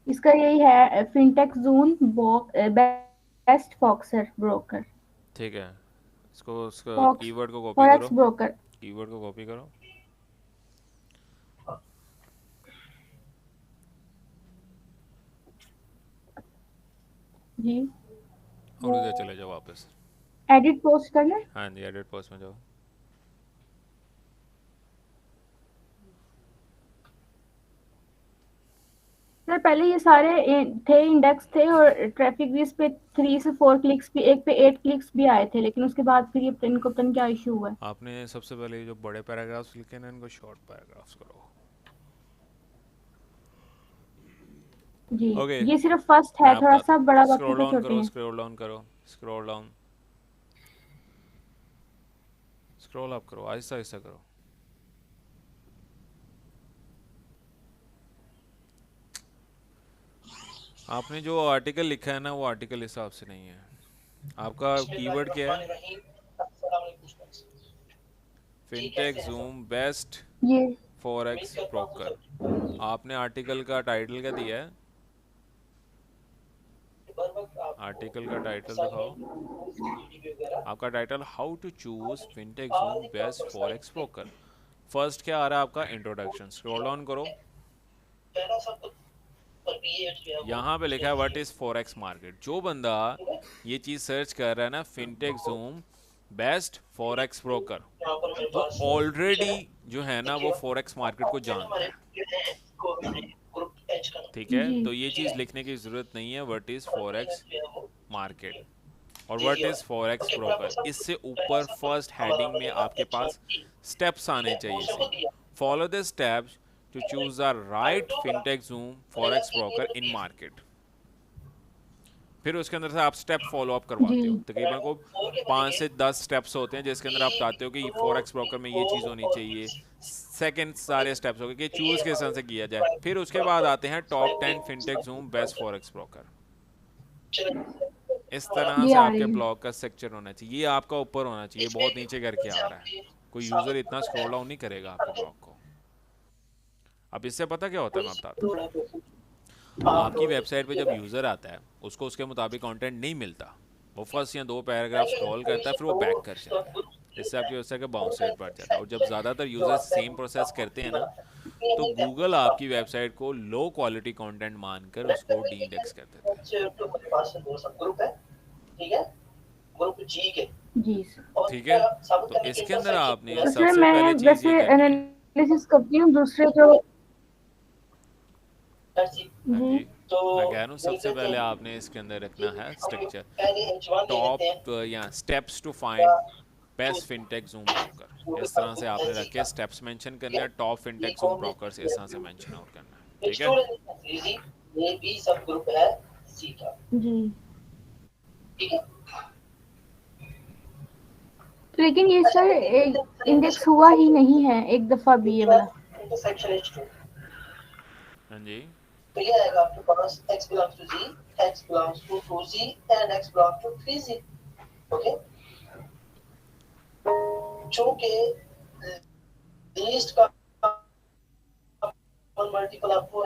इसका यही है, फिनटेक जून बेस्ट फॉक्सर ब्रोकर, ठीक है, इसको उसका फॉक्स कीवर्ड को कॉपी फॉरेक्स करो, ब्रोकर। कीवर्ड को कॉपी करो। जी, और उधर चले जाओ वापस। एडिट पोस्ट करना है। हाँ जी, एडिट पोस्ट में जाओ। सर पहले ये सारे थे, इंडेक्स थे, और ट्रैफिक भी इस पे 3 से 4 क्लिक्स भी, एक पे 8 क्लिक्स भी आए थे, लेकिन उसके बाद फिर ये इनको पता नहीं क्या इशू हुआ है। आपने सबसे पहले ये जो बड़े पैराग्राफ्स लिखे ना इनको शॉर्ट पैराग्राफ्स करो। जी। ओके, ये सिर्फ फर्स्ट है, थोड़ा सा बड़ा, बाकी स्क्रॉल तो डाउन छोटे करो, हैं। स्क्रॉल डाउन करो, स्क्रॉल डाउन, स्क्रॉल अप करो, आहिस्ता आहिस्ता करो। आपने जो आर्टिकल लिखा है ना वो आर्टिकल हिसाब से नहीं है। आपका कीवर्ड क्या है? फिनटेक जूम बेस्ट ये फॉरेक्स ब्रोकर। आपने आर्टिकल का टाइटल क्या दिया है? आर्टिकल का टाइटल दिखाओ। आपका title how to choose fintech zoom best forex broker. First क्या आ रहा है आपका? इंट्रोडक्शन। स्क्रॉल डाउन करो, यहाँ पे लिखा है व्हाट इज फॉरेक्स मार्केट। जो बंदा ये चीज सर्च कर रहा है ना, fintech zoom best forex broker, वो ऑलरेडी जो है ना वो फॉरेक्स मार्केट को जानता है, ठीक है। जी। तो ये चीज लिखने की जरूरत नहीं है व्हाट इज फॉरेक्स मार्केट और व्हाट इज फॉरेक्स ब्रोकर। इससे ऊपर फर्स्ट हेडिंग में आपके पास स्टेप्स आने चाहिए। Follow the steps to choose the right fintech zoom forex broker in market। फिर उसके अंदर से आप स्टेप फॉलो अप करवाते हो, तकरीबन को 5 से 10 स्टेप्स होते हैं जिसके अंदर आप बताते हो कि फॉरेक्स ब्रोकर में ये चीज़ होनी चाहिए। सेकंड सारे स्टेप्स हो गए कि चूज किस तरह से किया जाए। फिर उसके बाद आते हैं top 10 fintech zoom best forex broker. इस तरह से आपके ब्लॉग का स्ट्रक्चर होना चाहिए। ये आपका ऊपर होना चाहिए, बहुत नीचे करके आ रहा है, कोई यूजर इतना स्क्रॉल डाउन नहीं करेगा आपके ब्लॉग को। अब इससे पता क्या होता है, मैं बताता हूँ। आपकी वेबसाइट पे जब यूज़र आता है उसको उसके मुताबिक कंटेंट नहीं मिलता, वो फर्स्ट या 2 पैराग्राफ स्क्रॉल करता है, फिर वो बैक कर जाता है। इससे आपकी वेबसाइट का बाउंस रेट बढ़ जाता है। और जब ज़्यादातर यूज़र सेम प्रोसेस करते हैं ना, तो गूगल आपकी वेबसाइट को लो क्वालिटी कंटेंट मानकर उसको डी इंडेक्स कर देता है। जी ठीक है, तो इसके अंदर आपने सर सबसे मैं पहले चीज़ वैसे ये करनी है। एनालिसिस करती हूँ दूसरे जो हाँ जी, मैं कह रहा हूँ सबसे पहले आपने इसके अंदर रखना है स्ट्रक्चर, टॉप या steps to find best fintech zoom broker. इस तरह से आपने रखे स्टेप्स मेंशन करने हैं, टॉप फिनटेक जूम ब्रोकर्स इस तरह से मेंशन आउट करना है, ठीक है। जी। लेकिन ये सर इंडेक्स हुआ ही नहीं है एक दफा भी ये वाला। हाँ जी, तो ये आएगा आपके पास x belongs to z, x belongs to 2z and x belongs to 3z। Okay, चूंकि लीस्ट का मल्टीपल आपको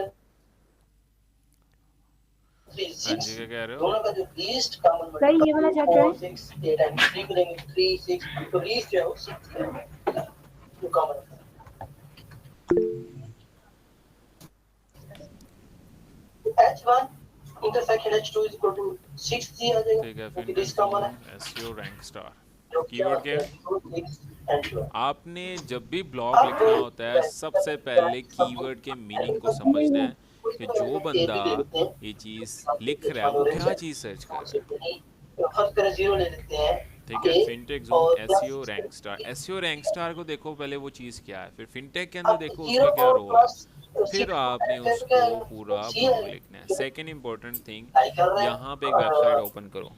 3 हाँ जी, क्या कह रहे हो? दोनों का जो लीस्ट कॉमन सर ये वाला चैप्टर है 4 6 8 एंड 3 को लेंगे 3 6, तो लीस्ट जो है वो 6 है जो कॉमन है। H1 intersection H2 is equal to 6G आ जाएगा, ठीक है, क्योंकि फिनटेक this common है। Zoom SEO rank star. Keyword क्या है? आपने जब भी ब्लॉग लिखना होता है सबसे पहले कीवर्ड के मीनिंग को समझना है कि जो बंदा ये चीज़ लिख रहा है वो क्या चीज़ सर्च कर रहा है। ठीक है, fintech zone, SEO, rank star. SEO rank star को देखो पहले वो चीज़ क्या है, फिर फिनटेक के अंदर देखो उसका क्या रोल है, फिर आपने उसको पूरा ब्लॉग लिखना है। सेकेंड इंपॉर्टेंट थिंग, यहाँ पे एक वेबसाइट ओपन करो,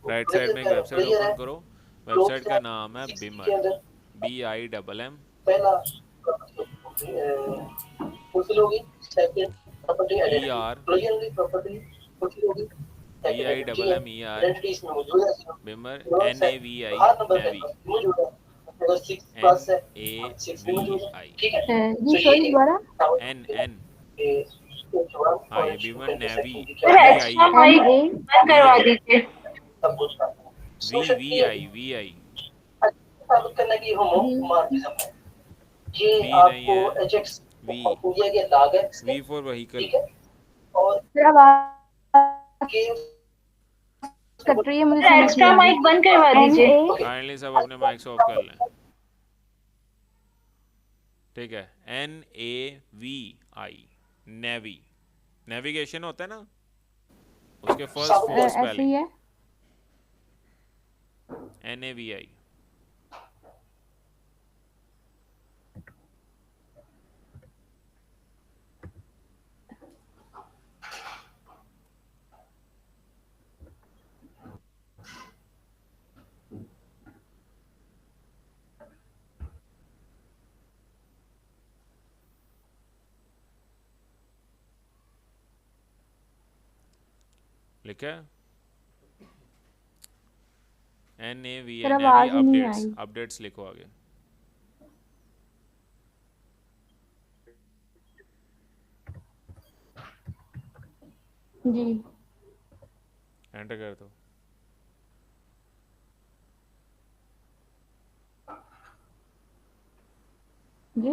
राइट साइड में एक वेबसाइट ओपन करो। वेबसाइट का नाम है बिमर, BIMM। ER BIMMER, बिमर, NAVI, navy, NAVI, जी सॉरी दोबारा। N हाँ ये बिमर नेवी, सर एक्स्ट्रा माइक बंद करवा दीजिए। VI करने की होमोमॉर्फिज्म है। ये V नहीं आपको है, एजेक्स V, इंडिया के लाग है इसके, V फॉर व्हीकल। ठीक है। और सर आवाज के कट रही है, मुझे सर समझ नहीं एक्स्ट्रा आ रही। माइक बंद करवा दीजिए। NA काइंडली सब अपने माइक्स ऑफ कर लें। ठीक है, NAVI, नेवी, नेविगेशन होता है ना, उसके फर्स्ट फोर ऐसे ही स्पेलिंग है। NAVI। लिखा है NAVI, सर नेवी आवाज ही नहीं अपडेट्स, आई। अपडेट्स लिखो आगे। जी एंटर कर दो। जी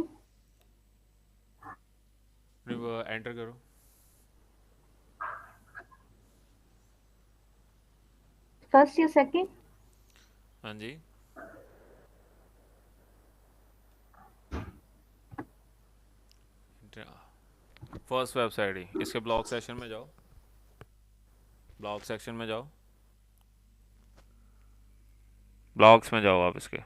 एंटर करो। फर्स्ट या सेकंड? हाँ जी, फर्स्ट वेबसाइट ही। इसके ब्लॉग सेक्शन में जाओ, ब्लॉग सेक्शन में जाओ, ब्लॉग्स में जाओ आप इसके।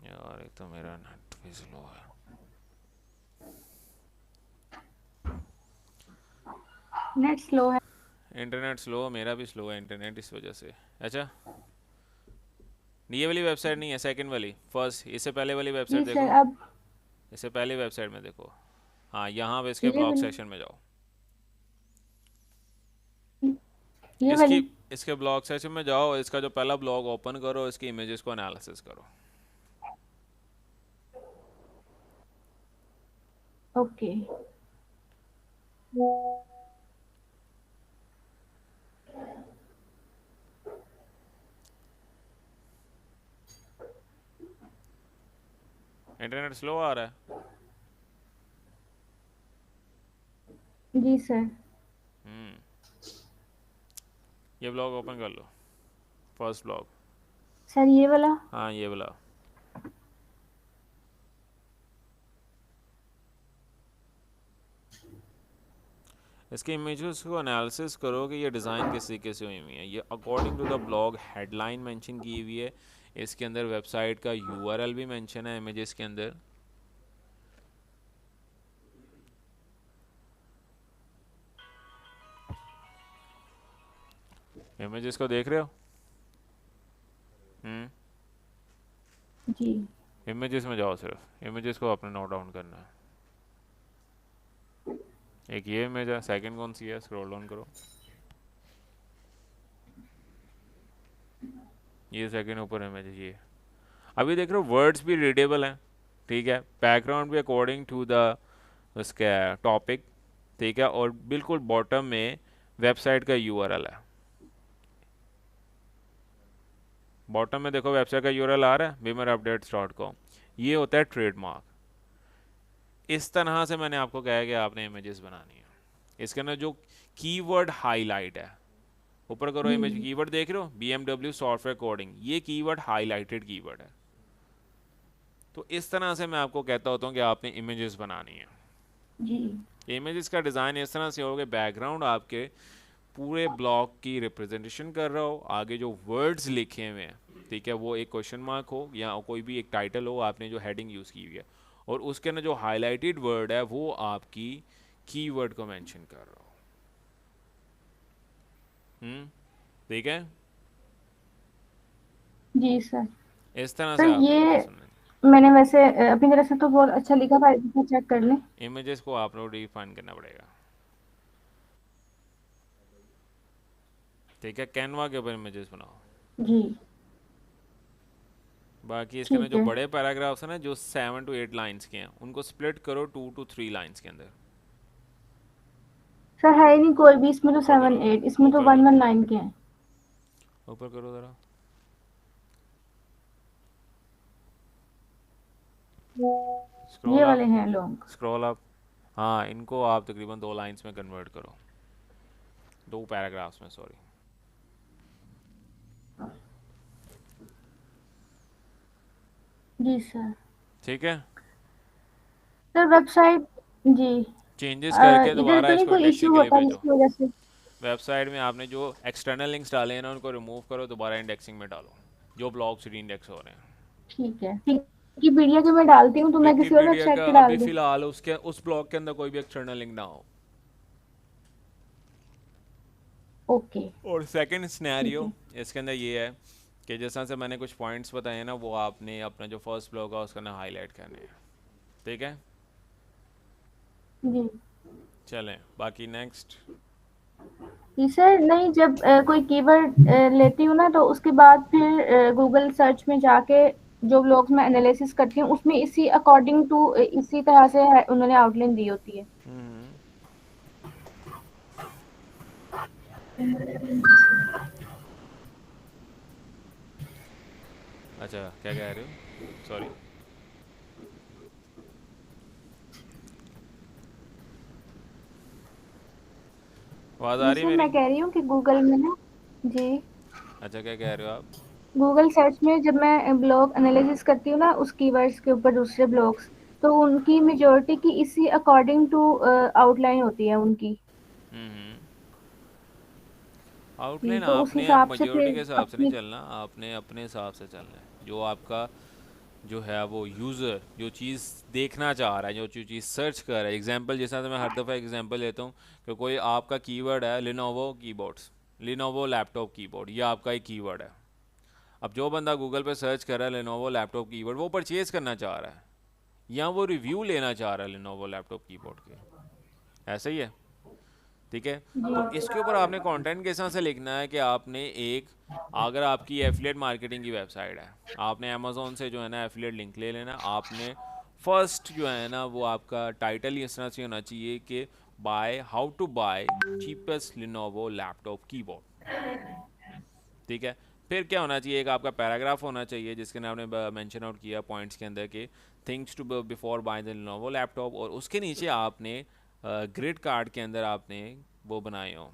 यार एक तो मेरा नेट भी स्लो है। नेट स्लो है। इंटरनेट स्लो, मेरा भी स्लो है इंटरनेट इस वजह से। अच्छा, ये वाली वेबसाइट नहीं है, सेकंड वाली, फर्स्ट, इससे पहले वाली जी वेबसाइट सर देखो, अब इससे पहले वेबसाइट में देखो। हाँ यहाँ पे इसके ये ब्लॉग वाली सेक्शन में जाओ। ये इसकी वाली इसके ब्लॉग सेक्शन में जाओ, इसका जो पहला ब्लॉग ओपन करो, इसकी इमेजेस को एनालिसिस करो। ओके। इंटरनेट स्लो आ रहा है? जी सर ये ब्लॉग ओपन कर लो, फर्स्ट ब्लॉग। सर ये वाला हाँ ये वाला। इसके इमेजेस को एनालिसिस करो कि ये डिज़ाइन किस तरीके से हुई हुई है। ये according to the blog headline mention की हुई है, इसके अंदर वेबसाइट का URL भी मेंशन है इमेजेस के अंदर। इमेजेस को देख रहे हो? जी इमेजेस में जाओ, सिर्फ इमेजेस को अपने नोट डाउन करना है। एक ये इमेज है, सेकंड कौन सी है, स्क्रॉल डाउन करो, ये सेकंड ऊपर इमेज है ये। अभी देख रहे हो वर्ड्स भी रीडेबल हैं, ठीक है, बैकग्राउंड भी अकॉर्डिंग टू द उसका टॉपिक, ठीक है, और बिल्कुल बॉटम में वेबसाइट का URL है। बॉटम में देखो वेबसाइट का URL आ रहा है, bimerupdates.com। ये होता है ट्रेडमार्क। इस तरह से मैंने आपको कहा कि आपने इमेजेस बनानी है। इसके अंदर जो कीवर्ड हाईलाइट है, ऊपर करो इमेज, कीवर्ड देख रहे हो, BMW सॉफ्टवेयर कोडिंग, ये कीवर्ड हाईलाइटेड कीवर्ड है। तो इस तरह से मैं आपको कहता होता हूँ कि आपने इमेजेस बनानी है। जी इमेजेस का डिज़ाइन इस तरह से होगा, बैकग्राउंड आपके पूरे ब्लॉक की रिप्रेजेंटेशन कर रहा हो, आगे जो वर्ड्स लिखे हुए हैं, ठीक है, वो एक क्वेश्चन मार्क हो या कोई भी एक टाइटल हो, आपने जो हेडिंग यूज़ की हुई है, और उसके अंदर जो हाईलाइटेड वर्ड है वो आपकी कीवर्ड को मेंशन कर रहा हो। ठीक है, जी सर। इस तरह सर से आपने ये इमेजेस बनानी। मैंने वैसे अपनी तरफ से तो बहुत अच्छा लिखा था, एक बार चेक कर लें। इमेजेस को आपको डिफाइन करना पड़ेगा, ठीक है, कैनवा के ऊपर इमेजेस बनाओ। जी बाकी इसके अंदर ठीक जो है बड़े पैराग्राफ्स हैं ना, जो 7 to 8 लाइंस के हैं, उनको स्प्लिट करो 2 to 3 लाइंस के अंदर। सर, है ही नहीं कोई भी इसमें तो ऊपर करो, 7 8, इसमें तो ऊपर 1 करो, 1 लाइन के हैं। ऊपर करो ज़रा, ये स्क्रॉल वाले अप, हैं लॉन्ग। Scroll up. हाँ, इनको आप तकरीबन 2 लाइंस में कन्वर्ट करो, 2 पैराग्राफ्स में, सॉरी। जी सर। ठीक है, सर वेबसाइट, जी चेंजेस करके इधर दोबारा तो नहीं इसको कोई इंडेक्सिंग इशू के लिए होता है भेजो। जिसकी वजह से? वेबसाइट में आपने जो एक्सटर्नल लिंक्स डाले हैं ना, उनको रिमूव करो, दोबारा इंडेक्सिंग में डालो, जो ब्लॉग्स री इंडेक्स हो रहे हैं। ठीक है, विकिपीडिया के मैं डालती हूँ तो मैं किसी और विकिपीडिया वेबसाइट का पे डाल अभी दूँ? फिलहाल उसके उस ब्लॉग के अंदर कोई भी एक्सटर्नल लिंक ना हो। ओके और सेकंड ठीक सिनेरियो है। इसके अंदर ये है कि जिस तरह से मैंने कुछ पॉइंट्स बताए हैं ना, वो आपने अपना जो फर्स्ट ब्लॉग है उसका ना हाईलाइट करने हैं, ठीक है। जी चलें बाकी नेक्स्ट। जी सर, नहीं जब कोई कीवर्ड लेती हूँ ना तो उसके बाद फिर गूगल सर्च में जाके जो ब्लॉग्स में एनालिसिस करती हूँ उसमें इसी अकॉर्डिंग टू इसी तरह से उन्होंने आउटलाइन दी होती है। अच्छा, क्या कह रहे हो, सॉरी। आवाज़ आ जी रही है सर, मेरी? मैं कह रही हूँ कि गूगल में ना, जी अच्छा, क्या कह रहे हो आप? गूगल सर्च में जब मैं ब्लॉग एनालिसिस करती हूँ ना उस कीवर्ड्स के ऊपर दूसरे ब्लॉग्स, तो उनकी मेजॉरिटी की इसी अकॉर्डिंग टू आउटलाइन होती है उनकी। जी आउटलाइन तो उस आपने अब हिसाब से मेजोरिटी के फिर हिसाब से नहीं अपनी, चलना, आपने अपने हिसाब से चलना है। जो आपका जो है वो यूज़र जो चीज़ देखना चाह रहा है, जो चीज़ सर्च कर रहा है, एग्जांपल जैसा तो मैं हर दफ़ा एग्जांपल लेता हूँ कि कोई आपका कीवर्ड है Lenovo keyboards, Lenovo laptop keyboard, ये आपका एक कीवर्ड है। अब जो बंदा गूगल पे सर्च कर रहा है लिनोवो लैपटॉप कीबोर्ड, वो परचेज़ करना चाह रहा है या वो रिव्यू लेना चाह रहा है लिनोवो लैपटॉप कीबोर्ड के, ऐसा ही है, ठीक है। तो इसके ऊपर आपने कंटेंट किस तरह से लिखना है कि आपने एक, अगर आपकी एफिलिएट मार्केटिंग की वेबसाइट है, आपने अमेज़ोन से जो है ना एफिलिएट लिंक ले लेना, आपने फर्स्ट जो है ना वो आपका टाइटल ही इस तरह से होना चाहिए कि by how to buy cheapest Lenovo laptop keyboard, ठीक है। फिर क्या होना चाहिए, एक आपका पैराग्राफ होना चाहिए जिसके नाम ने मेंशन आउट किया पॉइंट्स के अंदर के things to before buy the Lenovo laptop, और उसके नीचे आपने ग्रिड कार्ड के अंदर आपने वो बनाए हो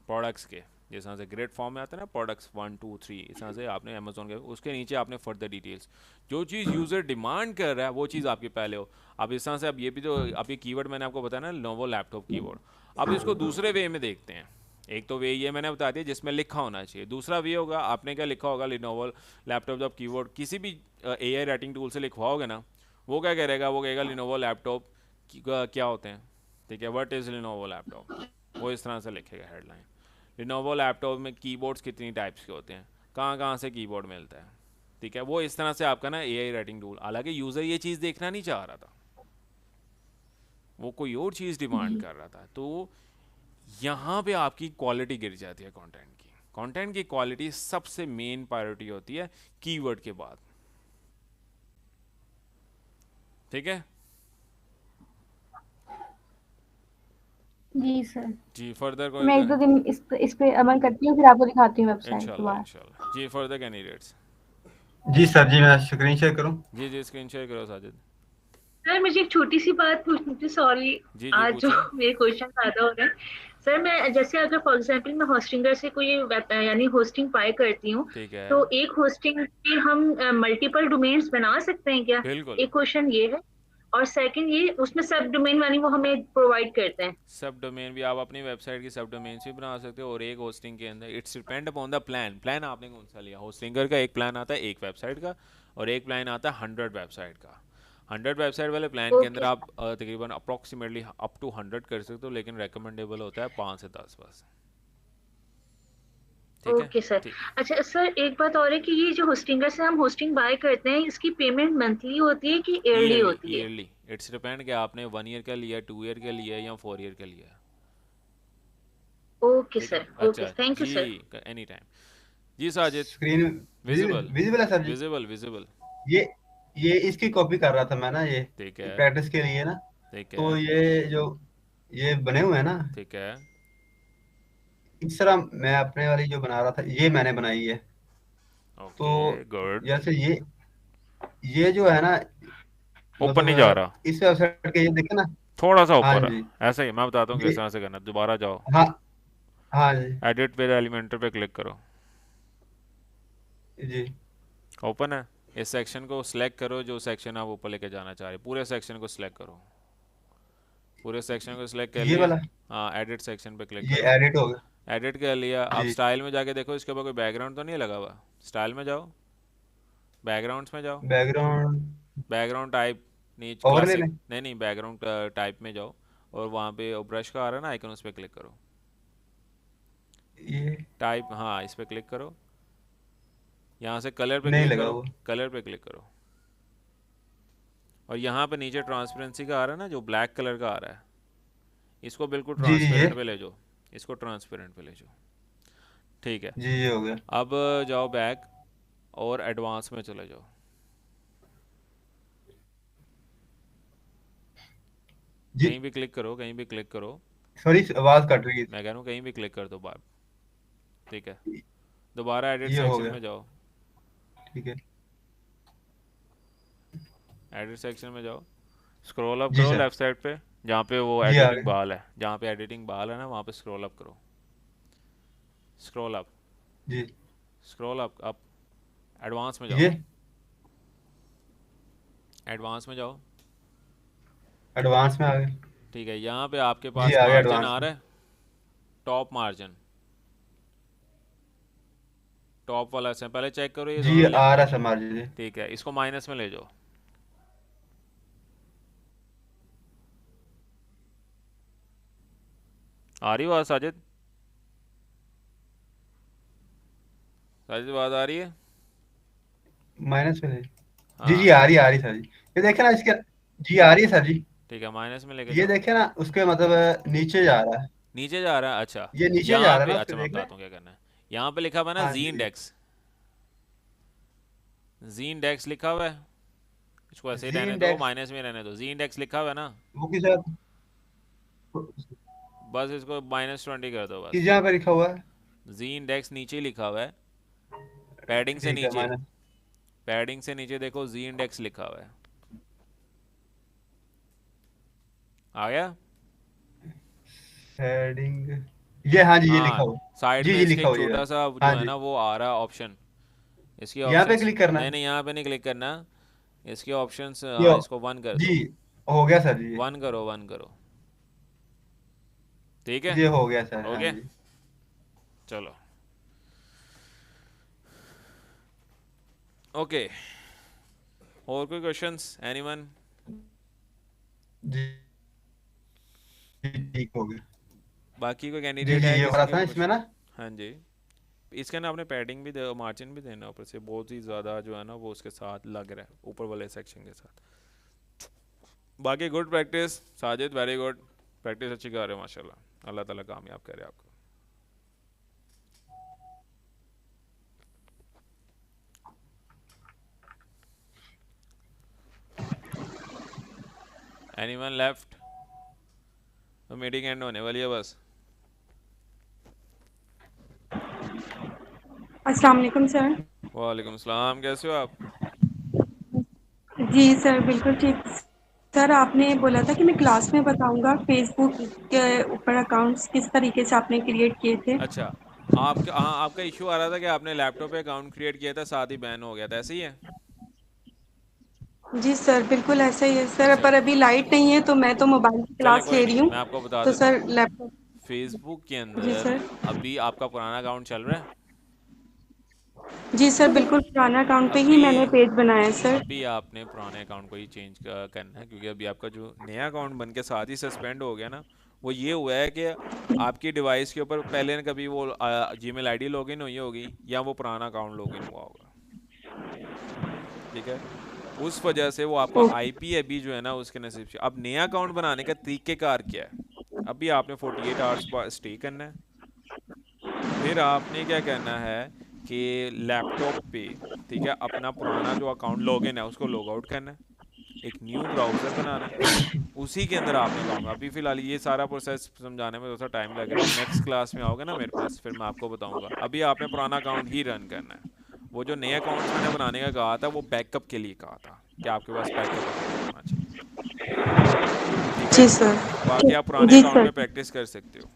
प्रोडक्ट्स के, जिस तरह से ग्रिड फॉर्म में आता है ना, प्रोडक्ट्स 1 2 3, इस तरह से आपने अमेजोन के, उसके नीचे आपने फर्दर डिटेल्स, जो चीज़ यूज़र डिमांड कर रहा है वो चीज़ आपकी पहले हो। अब इस तरह से अब ये भी जो अभी कीवर्ड मैंने आपको बताया ना लिनोवो लैपटॉप कीवर्ड, अब इसको दूसरे वे में देखते हैं। एक तो वे ये मैंने बता दिया जिसमें लिखा होना चाहिए, दूसरा वे होगा आपने क्या लिखा होगा, लिनोवो लैपटॉप जब कीवर्ड किसी भी AI राइटिंग टूल से लिखवाओगे ना, वो क्या करेगा, वो कहेगा लिनोवो लैपटॉप क्या होते हैं, ठीक है, व्हाट इज़ लिनोवो लैपटॉप, वो इस तरह से लिखेगा हेडलाइन। लिनोवो लैपटॉप में कीबोर्ड्स कितनी टाइप्स के होते हैं, कहाँ कहाँ से कीबोर्ड मिलता है, ठीक है, वो इस तरह से आपका ना AI राइटिंग टूल, हालांकि यूज़र ये चीज़ देखना नहीं चाह रहा था, वो कोई और चीज़ डिमांड कर रहा था। तो यहाँ पे आपकी क्वालिटी गिर जाती है कंटेंट की। कंटेंट की क्वालिटी सबसे मेन प्रायोरिटी होती है कीवर्ड के बाद, ठीक है जी सर। जी। फर्दर कोई मैं 1 2 दिन इस पे अमल करती हूँ, फिर आपको दिखाती हूँ वेबसाइट इंशाल्लाह दोबारा। इंशाल्लाह जी। Further candidates? जी सर, जी मैं स्क्रीन शेयर करूं? जी जी, स्क्रीन शेयर करो साजिद। सर मुझे एक छोटी सी बात पूछनी थी, सॉरी जी आज जो पूछिए। मेरे क्वेश्चन ज्यादा हो रहे हैं। सर मैं जैसे अगर फॉर एग्जांपल मैं होस्टिंगर से कोई यानी होस्टिंग बाय करती हूँ, ठीक है, तो एक होस्टिंग पे हम मल्टीपल डोमेन्स बना सकते हैं क्या? बिल्कुल। एक क्वेश्चन ये है, और सेकंड ये उसमें सब डोमेन वाली वो हमें प्रोवाइड करते हैं। सब डोमेन भी आप अपनी वेबसाइट की सब डोमेन भी बना सकते हो, और एक होस्टिंग के अंदर it's depend upon the plan. Plan आपने कौन सा लिया? होस्टिंगर का एक प्लान आता है एक वेबसाइट का, और एक प्लान आता है 100 वेबसाइट का। 100 वेबसाइट वाले प्लान के अंदर ओके आप तकरीबन अप्रॉक्सीमेटली अप टू 100 कर सकते हो, लेकिन रेकमेंडेबल होता है 5 से 10 बस। ठीक है, ओके सर। ठीक। अच्छा सर एक बात और है कि ये जो होस्टिंगर से हम होस्टिंग बाय करते हैं, इसकी पेमेंट मंथली होती है कि ईयरली ईयरली, होती है? ईयरली इट्स डिपेंड कि आपने 1 ईयर का लिया, 2 ईयर का लिया या 4 ईयर का लिया। ओके ठीक है, सर, ओके अच्छा थैंक यू जी, सर। एनी टाइम जी। साजिद, स्क्रीन विजिबल विजिबल है सर जी। Visible visible. ये ये इसकी कॉपी कर रहा था मैं ना, ये ठीक है, प्रैक्टिस के लिए ना। ठीक तो है, ये जो ये बने हुए हैं ना, ठीक है, इस तरह मैं अपने वाली जो बना रहा था ये मैंने बनाई है। तो ओके गुड। जैसे ये जो है ना, ऊपर नहीं जा रहा, इस वेबसाइट के ये देखे ना। थोड़ा सा हाँ ऊपर है। जी, ऐसा ही मैं बताता हूँ ये किस तरह से करना। दोबारा जाओ, हाँ हाँ जी एडिट विद एलिमेंटर पे क्लिक करो। जी ओपन है। इस सेक्शन को सिलेक्ट करो, जो सेक्शन आप ऊपर लेके जाना चाह रहे हो। पूरे सेक्शन को सिलेक्ट करो, पूरे सेक्शन को सिलेक्ट कर ये लिया। वाला हाँ, एडिट सेक्शन पे क्लिक ये करो। एडिट हो गया एडिट कर लिया। अब जी। स्टाइल में जाके देखो इसके ऊपर कोई बैकग्राउंड तो नहीं लगा हुआ। स्टाइल में जाओ, बैकग्राउंड्स में जाओ, बैकग्राउंड बैकग्राउंड टाइप, नीच ओवरले क्लासिक, में नहीं नहीं, बैकग्राउंड टाइप में जाओ, और वहाँ पे ब्रश का आ रहा है ना आइकन, उस पर क्लिक करो। ये टाइप, हाँ इस पर क्लिक करो। यहाँ से कलर पे नहीं क्लिक लगा करो, वो। कलर पे क्लिक करो, और यहाँ पे नीचे ट्रांसपेरेंसी का आ रहा है ना, जो ब्लैक कलर का आ रहा है, इसको बिल्कुल जी जी ट्रांसपेरेंट पे ले जाओ। इसको ट्रांसपेरेंट पे ले जाओ। ठीक है, जी ये हो गया अब जाओ बैक और एडवांस में चले जाओ। जी। कहीं भी क्लिक करो, कहीं भी क्लिक करो। सॉरी आवाज कट रही मैं कह रहा हूँ कहीं भी क्लिक कर दो बार। ठीक है, दोबारा एडिट ये हो सेक्शन गया में जाओ। ठीक है एडिट सेक्शन में जाओ, स्क्रॉल अप जी करो सर लेफ्ट साइड पे, जहाँ पे वो जी आ एडिटिंग गए बाल है, जहाँ पे एडिटिंग बाल है ना, वहाँ पे स्क्रॉल अप करो। स्क्रॉल अप, जी स्क्रॉल अप, एडवांस में ये जाओ, एडवांस में जाओ। एडवांस में आ गए ठीक है, यहाँ पे आपके जी पास आ गए मार्जिन एडवांस आ में रहा है, टॉप मार्जिन, टॉप वाला से पहले चेक करो ये जी दोनों आ रहा है समाज जी ठीक है, इसको माइनस में ले जाओ। आ रही बात साजिद? साजिद बात आ रही है? माइनस में जी हाँ जी आ रही सर जी। ये देखे ना इसके जी आ रही है सर जी। ठीक है, माइनस में लेके ये जाओ। देखे ना उसके मतलब नीचे जा रहा है। नीचे जा रहा है, अच्छा। ये नीचे जा यहाँ रहा है पे, ना उसके अच्छा मैं देख रहे बताता हूँ क्या करना है। यहाँ पे लिखा हुआ है ना हाँ जी जी इंडेक्स, जी इंडेक्स लिखा हुआ है। इसको ऐसे ही जी रहने दो, इंडेक्स माइनस में रहने दो। जी इंडेक्स लिखा हुआ है ना, वो किस बस इसको -20 कर दो किस बस। जगह पे लिखा हुआ है। जी इंडेक्स नीचे लिखा हुआ है, पैडिंग से ठीक है नीचे, मैंने पैडिंग से नीचे देखो जी इंडेक्स लिखा हुआ है। आ गया? हेडिंग ये हाँ जी ये लिखा हाँ, हुआ साइड जी में जी इसके लिखा एक हुआ ये छोटा सा हाँ जो है जी ना वो आ रहा है ऑप्शन। इसके यहाँ पे ऑप्शंस, क्लिक करना नहीं है नहीं यहाँ पे नहीं क्लिक करना। इसके ऑप्शंस, ये हाँ इसको 1 कर जी दो। हो गया सर जी 1 करो, 1 करो। ठीक है, ये हो गया सर हाँ ओके जी चलो। ओके, और कोई क्वेश्चंस एनीवन? जी जी, ठीक हो गया बाकी कोई जी कैंडिडेट जी है ये हो किसी रहा के था कुछ? इसमें ना हाँ जी, इसके ना आपने पैडिंग भी दे, मार्जिन भी देना ऊपर से, बहुत ही ज़्यादा जो है ना वो उसके साथ लग रहा है ऊपर वाले सेक्शन के साथ। बाकी good practice Sajid, very good practice, अच्छी कर रहे हो माशाल्लाह। अल्लाह ताला कामयाब करे आपको। Anyone left? तो मीटिंग एंड होने वाली है बस। अस्सलाम वालेकुम सर। वालेकुम सलाम, कैसे हो आप? जी सर बिल्कुल ठीक सर आपने बोला था कि मैं क्लास में बताऊंगा फेसबुक के ऊपर अकाउंट्स किस तरीके से आपने क्रिएट किए थे। अच्छा, आपका हाँ, आपका इशू आ रहा था कि आपने लैपटॉप पे अकाउंट क्रिएट किया था, साथ ही बैन हो गया था, ऐसे ही है? जी सर बिल्कुल ऐसा ही है सर, अच्छा, पर अभी लाइट नहीं है तो मैं तो मोबाइल की चलें क्लास कोई ले नहीं, रही हूँ। मैं आपको बता तो देता हूँ। Sir laptop. फेसबुक के जी अंदर सर। अभी आपका पुराना अकाउंट चल रहा है? जी सर बिल्कुल पुराना अकाउंट पे ही अभी मैंने पेज बनाया है सर। अभी आपने पुराने अकाउंट को ही चेंज करना है, क्योंकि अभी आपका जो नया अकाउंट बन के साथ ही सस्पेंड हो गया ना, वो ये हुआ है कि आपकी डिवाइस के ऊपर पहले न कभी वो जीमेल आईडी लॉगिन हुई होगी, या वो पुराना अकाउंट लॉगिन हुआ होगा, ठीक है? उस वजह से वो आपका आईपी अभी जो है ना उसके नसीब से। अब नया अकाउंट बनाने का तरीकेकार क्या है? अभी आपने 48 आवर्स स्टे करना है, फिर आपने क्या करना है कि लैपटॉप पे, ठीक है, अपना पुराना जो अकाउंट लॉगिन है उसको लॉग आउट करना है, एक न्यू ब्राउज़र बनाना है, उसी के अंदर आपने अकाउंट। अभी फ़िलहाल ये सारा प्रोसेस समझाने में थोड़ा सा टाइम लग रहा है, नेक्स्ट क्लास में आओगे ना मेरे पास फिर मैं आपको बताऊंगा। अभी आपने पुराना अकाउंट ही रन करना है। वो जो नए अकाउंट्स मैंने बनाने का कहा था वो बैकअप के लिए कहा था कि आपके पास बैकअप अकाउंट होना चाहिए, ठीक है? जी सर। बाकी आप पुराने जी अकाउंट सर। में प्रैक्टिस कर सकते हो।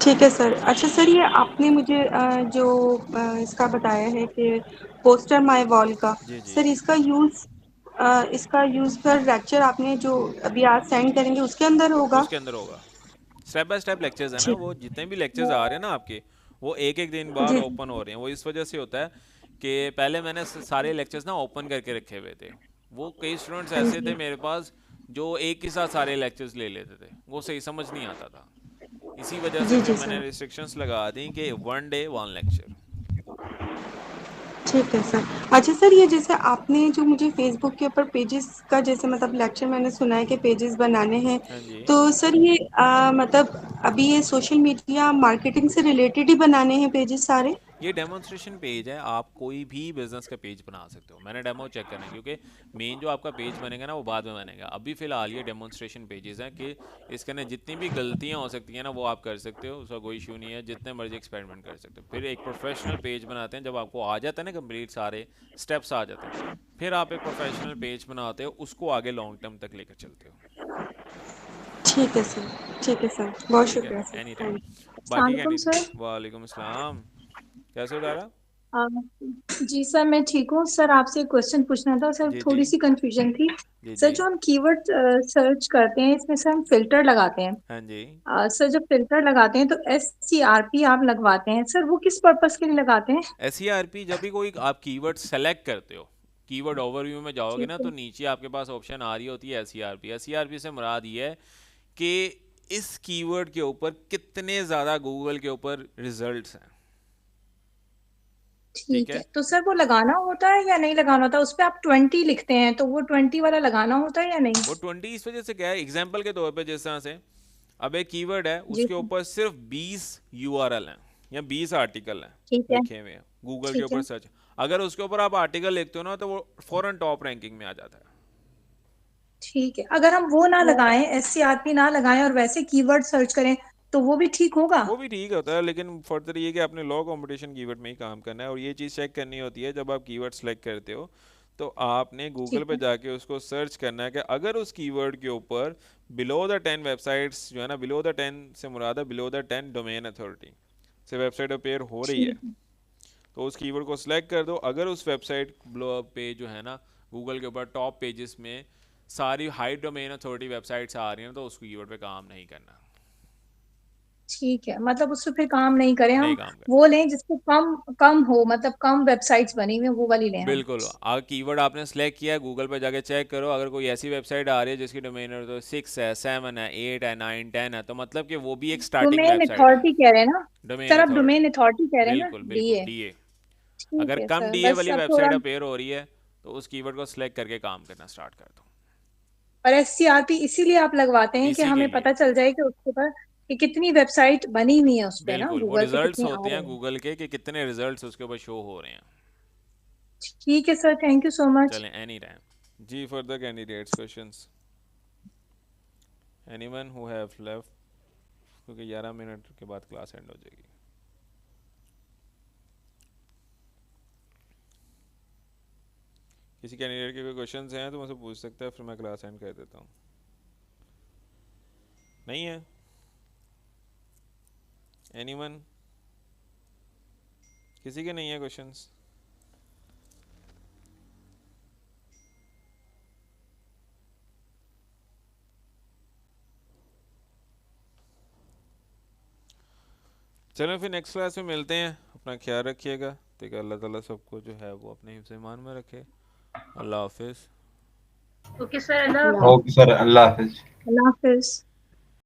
ठीक है सर। अच्छा सर ये आपने मुझे जो इसका बताया है कि पोस्टर माय वॉल का, जी जी, सर इसका यूज़ पर लेक्चर आपने जो अभी आज सेंड करेंगे उसके अंदर होगा? उसके अंदर होगा। स्टेप बाय स्टेप लेक्चर्स है ना, ठीक। वो जितने भी लेक्चर्स आ रहे हैं ना आपके, वो एक एक दिन बाद जी ओपन हो रहे हैं। वो इस वजह से होता है कि पहले मैंने सारे लेक्चर्स ना ओपन करके रखे हुए थे। वो कई स्टूडेंट्स हाँ ऐसे थे जी। मेरे पास जो एक के साथ सारे लेक्चर्स ले लेते थे, वो सही समझ नहीं आता था। इसी वजह से जी फिर जी मैंने सर। रिस्ट्रिक्शंस लगा दी कि 1 डे 1 लेक्चर। ठीक है सर। अच्छा सर ये जैसे आपने जो मुझे फेसबुक के ऊपर पेजेस का जैसे मतलब लेक्चर मैंने सुना है कि पेजेस बनाने हैं, हाँ जी, तो सर ये मतलब अभी ये सोशल मीडिया मार्केटिंग से रिलेटेड ही बनाने हैं पेजेस सारे? ये डेमोन्स्ट्रेशन पेज है, आप कोई भी बिजनेस का पेज बना सकते हो। मैंने डेमो चेक करना है, क्योंकि मेन जो आपका पेज बनेगा ना वो बाद में बनेगा। अभी फिलहाल ये डेमोन्स्ट्रेशन पेजेस हैं कि इसके अंदर जितनी भी गलतियां हो सकती हैं ना वो आप कर सकते हो, उसका कोई इशू नहीं है, जितने मर्जी एक्सपेरिमेंट कर सकते हो। फिर एक प्रोफेशनल पेज बनाते हैं, जब आपको आ जाता है ना कंप्लीट सारे स्टेप्स आ जाते हैं, फिर आप एक प्रोफेशनल पेज बनाते हो, उसको आगे लॉन्ग टर्म तक लेकर चलते हो। ठीक है सर। ठीक है सर, बहुत ठीक है, शुक्रिया sir, any time. Thank you. बाकी अस्सलाम कैंडिडेट, सर। वालेकुम अस्सलाम, कैसे हो तारा? अ, जी सर मैं ठीक हूँ सर, आपसे एक क्वेश्चन पूछना था सर, जी जी थोड़ी सी कंफ्यूजन थी। जी सर जी, जो हम कीवर्ड सर्च करते हैं इसमें सर हम फिल्टर लगाते हैं। हाँ जी। सर जब फिल्टर लगाते हैं तो SCRP आप लगवाते हैं सर, वो किस पर्पस के लिए लगाते हैं? SERP जब भी कोई आप कीवर्ड सेलेक्ट करते हो, कीवर्ड ओवरव्यू में जाओगे ठीक ना है। तो नीचे आपके पास ऑप्शन आ रही होती है SERP। SERP से मुराद ये है कि इस कीवर्ड के ऊपर कितने ज़्यादा गूगल के ऊपर रिजल्ट्स हैं, ठीक ठीक है है? तो सर वो लगाना होता है या नहीं लगाना होता? उस पे आप 20 लिखते हैं तो वो 20 वाला लगाना होता है या नहीं? वो 20 इस वजह से क्या है, एग्जाम्पल के तौर पे जिस तरह से अब एक कीवर्ड है जी उसके सर। ऊपर सिर्फ 20 URL हैं या 20 आर्टिकल हैं ठीक है। लिखे हुए हैं गूगल के ठीक ऊपर है। सर्च। अगर उसके ऊपर आप आर्टिकल लिखते हो ना तो वो फौरन टॉप रैंकिंग में आ जाता है। ठीक है, अगर हम वो ना लगाएं, SCRP ना लगाएं और वैसे कीवर्ड सर्च करें तो वो भी ठीक होगा? वो भी ठीक होता है, लेकिन फर्दर ये कि आपने लो कंपटीशन कीवर्ड में ही काम करना है। और ये चीज़ चेक करनी होती है जब आप कीवर्ड सेलेक्ट करते हो, तो आपने गूगल ठीक पे है। जाके उसको सर्च करना है कि अगर उस कीवर्ड के ऊपर बिलो द 10 वेबसाइट्स जो है ना, बिलो द 10 से मुराद है बिलो द 10 डोमेन अथॉरिटी से वेबसाइट अपेयर हो रही है, ठीक है। तो उस कीवर्ड को सिलेक्ट कर दो। अगर उस वेबसाइट पे जो है ना गूगल के ऊपर टॉप पेजेस में सारी हाई डोमेन अथॉरिटी वेबसाइट्स आ रही हैं तो उस कीवर्ड पे काम नहीं करना, ठीक है, मतलब उससे फिर काम नहीं करें नहीं हम, काम करना। वो लें जिसको कम कम हो, मतलब कम वेबसाइट्स बनी हुई हैं, वो वाली लें हम। बिल्कुल, अगर कीवर्ड आपने सेलेक्ट किया है गूगल पे जाके चेक करो, अगर कोई ऐसी वेबसाइट आ रही है जिसकी डोमेन तो 6 है, 7 है, 8 है, 9, 10 है, तो मतलब कि वो भी एक स्टार्टिंग डोमेन वेबसाइट है। अथॉरिटी कह रहे हैं ना डोमेन सर? आप अथॉरिटी, डोमेन अथॉरिटी कह रहे हैं ना, बिल्कुल बिल्कुल, DA? डीए। ठीक अगर है कम सर, डीए बस वाली अब थोड़ा। वेबसाइट अपेयर हो रही है तो उस कीवर्ड को सिलेक्ट करके काम करना स्टार्ट कर दो, और SCRP इसीलिए आप लगवाते हैं कि इसी के हमें लिए। पता चल जाए कि उसके ऊपर कि कितनी वेबसाइट बनी हुई है उस पे ना, बिल्कुल, वो गूगल पे रिजल्ट्स कितनी आ होते हैं रही है। गूगल के कि कितने रिजल्ट्स उसके ऊपर शो हो रहे हैं। ठीक है sir, thank you so much. चलें, एनी टाइम जी। Further candidates questions, anyone who have left, क्योंकि 11 मिनट के बाद क्लास एंड हो जाएगी। किसी कैंडिडेट के कोई क्वेश्चंस हैं तो मुझसे पूछ सकते हैं, फिर मैं क्लास एंड कर देता हूँ। नहीं है एनीवन? किसी के नहीं है क्वेश्चंस? चलो फिर नेक्स्ट क्लास में मिलते हैं। अपना ख्याल रखिएगा। ठीक है, अल्लाह ताला सबको जो है वो अपने हिफ्ज़ ईमान में रखे। अल्लाह हाफिज़। ओके सर, अल्लाह ओके सर, अल्लाह हाफिज। अल्लाह हाफिज।